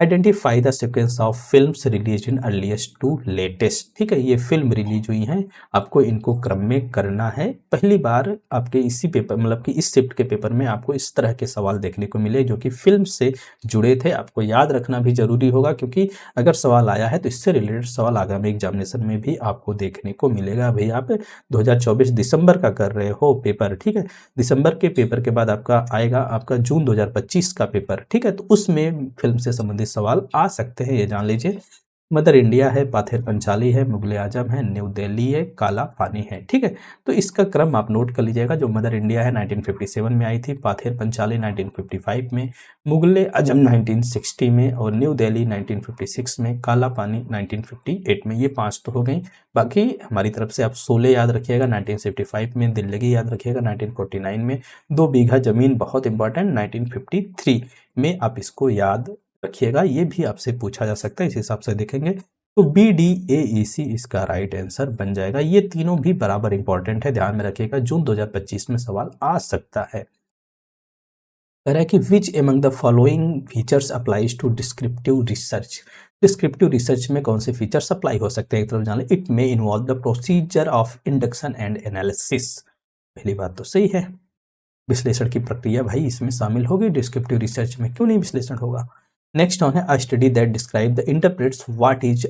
S1: Identify the sequence of films release in earliest to latest, ठीक है। ये फिल्म रिलीज हुई हैं, आपको इनको क्रम में करना है। पहली बार आपके इसी पेपर मतलब कि इस शिफ्ट के पेपर में आपको इस तरह के सवाल देखने को मिले जो कि फिल्म से जुड़े थे। आपको याद रखना भी जरूरी होगा, क्योंकि अगर सवाल आया है तो इससे रिलेटेड सवाल आगामी एग्जामिनेशन में भी आपको देखने को मिलेगा। भाई आप 2024 दिसंबर का कर रहे हो पेपर, ठीक है। दिसंबर के पेपर के बाद आपका आएगा आपका जून 2025 का पेपर, ठीक है। तो उसमें फिल्म से संबंधित सवाल आ सकते हैं, ये जान लीजिए। मदर इंडिया है, पाथेर पंचाली है, मुगले आजम है, न्यू दिल्ली है, काला पानी है, ठीक है। तो इसका क्रम आप नोट कर लीजिएगा। जो मदर इंडिया है 1957 में आई थी, पाथेर पंचाली 1955 में, मुगले आजम 1960 में, और न्यू दिल्ली 1956 में, काला पानी 1958 में। ये 5 तो हो गई। बाकी हमारी तरफ से आप 16 याद रखिएगा 1975 में, दिल्लगी याद रखिएगा 1949 में, 2 बीघा जमीन बहुत इंपॉर्टेंट 1953 में, आप इसको याद रखिएगा। ये भी आपसे पूछा जा सकता है, इस हिसाब से देखेंगे तो BDAEC इसका राइट आंसर बन जाएगा। ये तीनों भी बराबर इंपॉर्टेंट है, ध्यान में रखिएगा, जून 2025 में सवाल आ सकता है। कह रहा है कि which among the following features applies to descriptive research. Descriptive research में कौन से फीचर्स अप्लाई हो सकते हैं, एक तरफ जान लें। It may involve the procedure of induction and analysis, पहली बात तो सही है। विश्लेषण की प्रक्रिया भाई इसमें शामिल होगी डिस्क्रिप्टिव रिसर्च में, क्यों नहीं विश्लेषण होगा। नेक्स्ट ऑन है अ study that describe the interprets what is,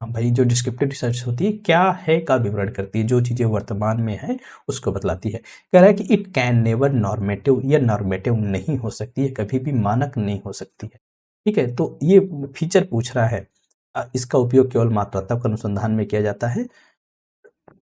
S1: भाई जो डिस्क्रिप्टिव रिसर्च होती है क्या है का विवरण करती है, जो चीजें वर्तमान में है उसको बतलाती है। कह रहा है कि इट कैन नेवर नॉर्मेटिव, या नॉर्मेटिव नहीं हो सकती है, कभी भी मानक नहीं हो सकती है। ठीक है, तो ये फीचर पूछ रहा है। इसका उपयोग केवल मात्रात्मक अनुसंधान में किया जाता है।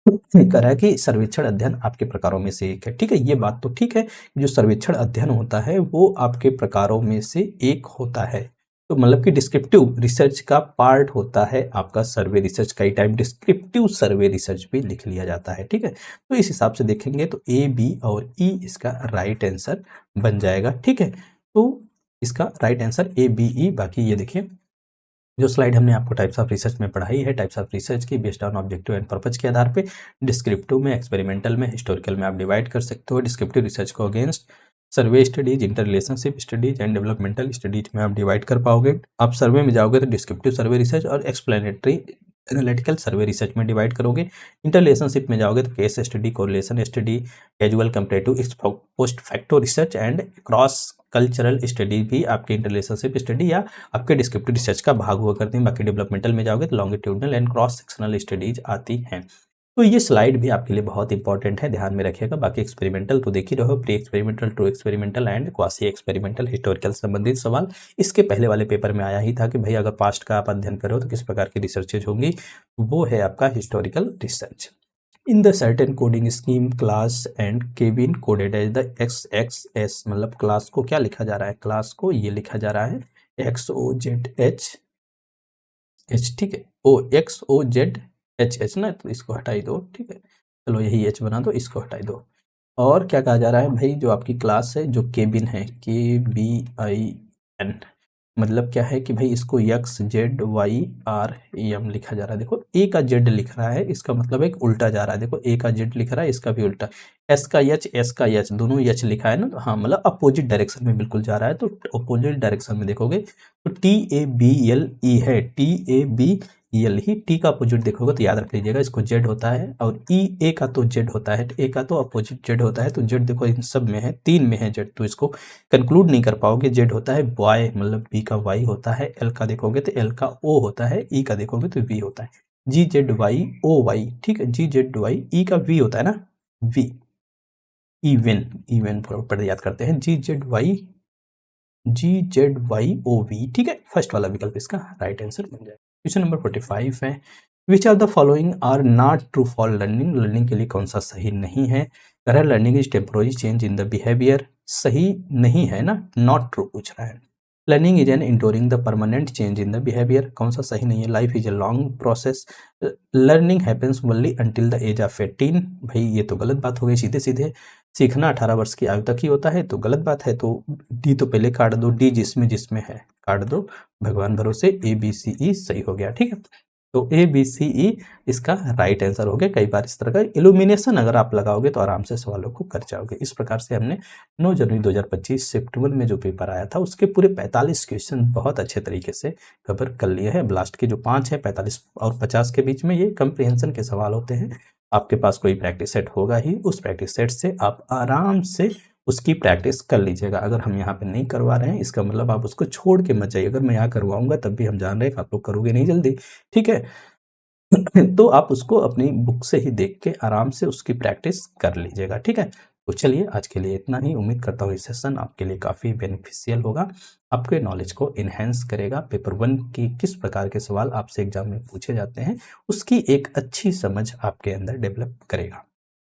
S1: कह रहा है कि सर्वेक्षण अध्ययन आपके प्रकारों में से एक है। ठीक है, ये बात तो ठीक है, जो सर्वेक्षण अध्ययन होता है वो आपके प्रकारों में से एक होता है। तो मतलब कि डिस्क्रिप्टिव रिसर्च का पार्ट होता है आपका सर्वे रिसर्च। कई टाइम डिस्क्रिप्टिव सर्वे रिसर्च भी लिख लिया जाता है। ठीक है, तो इस हिसाब से देखेंगे तो ए, बी और ई इसका राइट आंसर बन जाएगा। ठीक है, तो इसका राइट आंसर ए, बी, ई। बाकी ये देखिए जो स्लाइड हमने आपको टाइप्स ऑफ रिसर्च में पढ़ाई है, टाइप्स ऑफ रिसर्च की based on objective and purpose के आधार पे डिस्क्रिप्टिव में, एक्सपेरिमेंटल में, हिस्टोरिकल में आप डिवाइड कर सकते हो। डिस्क्रिप्टिव रिसर्च को against survey studies, inter relationship studies and developmental studies में आप डिवाइड कर पाओगे। आप सर्वे में जाओगे तो डिस्क्रिप्टिव सर्वे रिसर्च और एक्सप्लेनेटरी एनालिटिकल सर्वे रिसर्च में डिवाइड करोगे। इंटर रिलेशनशिप में जाओगे तो case study, correlation study, casual, comparative, post facto research and cross cultural study भी आपके इंटर रिलेशनशिप स्टडी या आपके डिस्क्रिप्टिव रिसर्च का भाग हुआ करते हैं। बाकी डेवलपमेंटल में जाओगे तो longitudinal and cross sectional studies आती हैं। तो ये स्लाइड भी आपके लिए बहुत इंपॉर्टेंट है, ध्यान में रखिएगा। बाकी एक्सपेरिमेंटल तो देख ही रहो, pre experimental, true experimental and quasi experimental historical संबंधित सवाल इसके पहले वाले पेपर में आया ही था कि भाई अगर पास्ट का आप अध्ययन करो तो किस प्रकार की रिसर्चेज होंगी, वो है आपका historical research. In the certain coding scheme class and cabin coded as the XXS, मतलब क्लास को क्या लिखा जा रहा है, क्लास को ये लिखा जा रहा है XOZH, ठीक है, OXOZHH ना, तो इसको हटाई दो। ठीक है, चलो यही H बना दो, इसको हटाई दो। और क्या कहा जा रहा है भाई, जो आपकी क्लास है, जो केबिन है, KBIN, मतलब क्या है कि भाई इसको XZYRM लिखा जा रहा है। देखो ए का जेड लिख रहा है, इसका मतलब एक उल्टा जा रहा है। देखो ए का जेड लिख रहा है, इसका भी उल्टा। एस का एच, एस का एच, दोनों एच लिखा है ना, तो हाँ मतलब अपोजिट डायरेक्शन में बिल्कुल जा रहा है। तो अपोजिट डायरेक्शन में देखोगे तो TABLE है, TABL ही। टी का अपोजिट देखोगे तो याद रख लीजिएगा इसको जेड होता है, और ए का तो जेड होता है, ए का तो अपोजिट जेड होता है। तो जेड देखो इन सब में है, 3 में है जेड, तो इसको कंक्लूड नहीं कर पाओगे। जेड होता है वाई, मतलब बी का वाई होता है। एल का देखोगे तो एल का ओ होता है। ई का देखोगे तो वी होता है। GZYOY, ठीक है, GZY, ई का वी होता है ना, वी, इवन, इवन पर याद करते हैं, GZYOV, ठीक है, फर्स्ट वाला विकल्प इसका राइट आंसर बन जाएगा। क्वेश्चन नंबर 45 है, which of the following are not true for learning, learning के लिए कौन सा सही नहीं है। कह रहा है learning is temporary change in the behaviour, सही नहीं है ना, नॉट ट्रू पूछ रहा है। Learning is an enduring the permanent change in the behaviour, कौन सा सही नहीं है। Life is a long process, learning happens only until the age of 18, भाई ये तो गलत बात हो गई सीधे सीधे। सीखना 18 वर्ष की आयु तक ही होता है, तो गलत बात है। तो डी तो पहले काट दो, डी जिसमें जिसमें है काट दो, भगवान भरोसे। ABCE सही हो गया। ठीक है, तो ABCE इसका राइट आंसर हो गया। कई बार इस तरह का इल्यूमिनेशन अगर आप लगाओगे तो आराम से सवालों को कर जाओगे। इस प्रकार से हमने 9 जनवरी 2025 शिफ्ट 1 में जो पेपर आया था उसके पूरे 45 क्वेश्चन बहुत अच्छे तरीके से कवर कर लिए हैं। ब्लास्ट के जो 5 है, 45 और 50 के बीच में, ये कंप्रिहेंशन के सवाल होते हैं। आपके पास कोई प्रैक्टिस सेट होगा ही, उस प्रैक्टिस सेट से आप आराम से उसकी प्रैक्टिस कर लीजिएगा। अगर हम यहाँ पे नहीं करवा रहे हैं इसका मतलब आप उसको छोड़ के मत जाइए। अगर मैं यहाँ करवाऊंगा तब भी हम जान रहे हैं कि आप लोग करोगे नहीं जल्दी। ठीक है, तो आप उसको अपनी बुक से ही देख के आराम से उसकी प्रैक्टिस कर लीजिएगा। ठीक है, तो चलिए आज के लिए इतना ही। उम्मीद करता हूँ ये सेशन आपके लिए काफ़ी बेनिफिशियल होगा, आपके नॉलेज को इन्हेंस करेगा। पेपर 1 की किस प्रकार के सवाल आपसे एग्जाम में पूछे जाते हैं उसकी एक अच्छी समझ आपके अंदर डेवलप करेगा।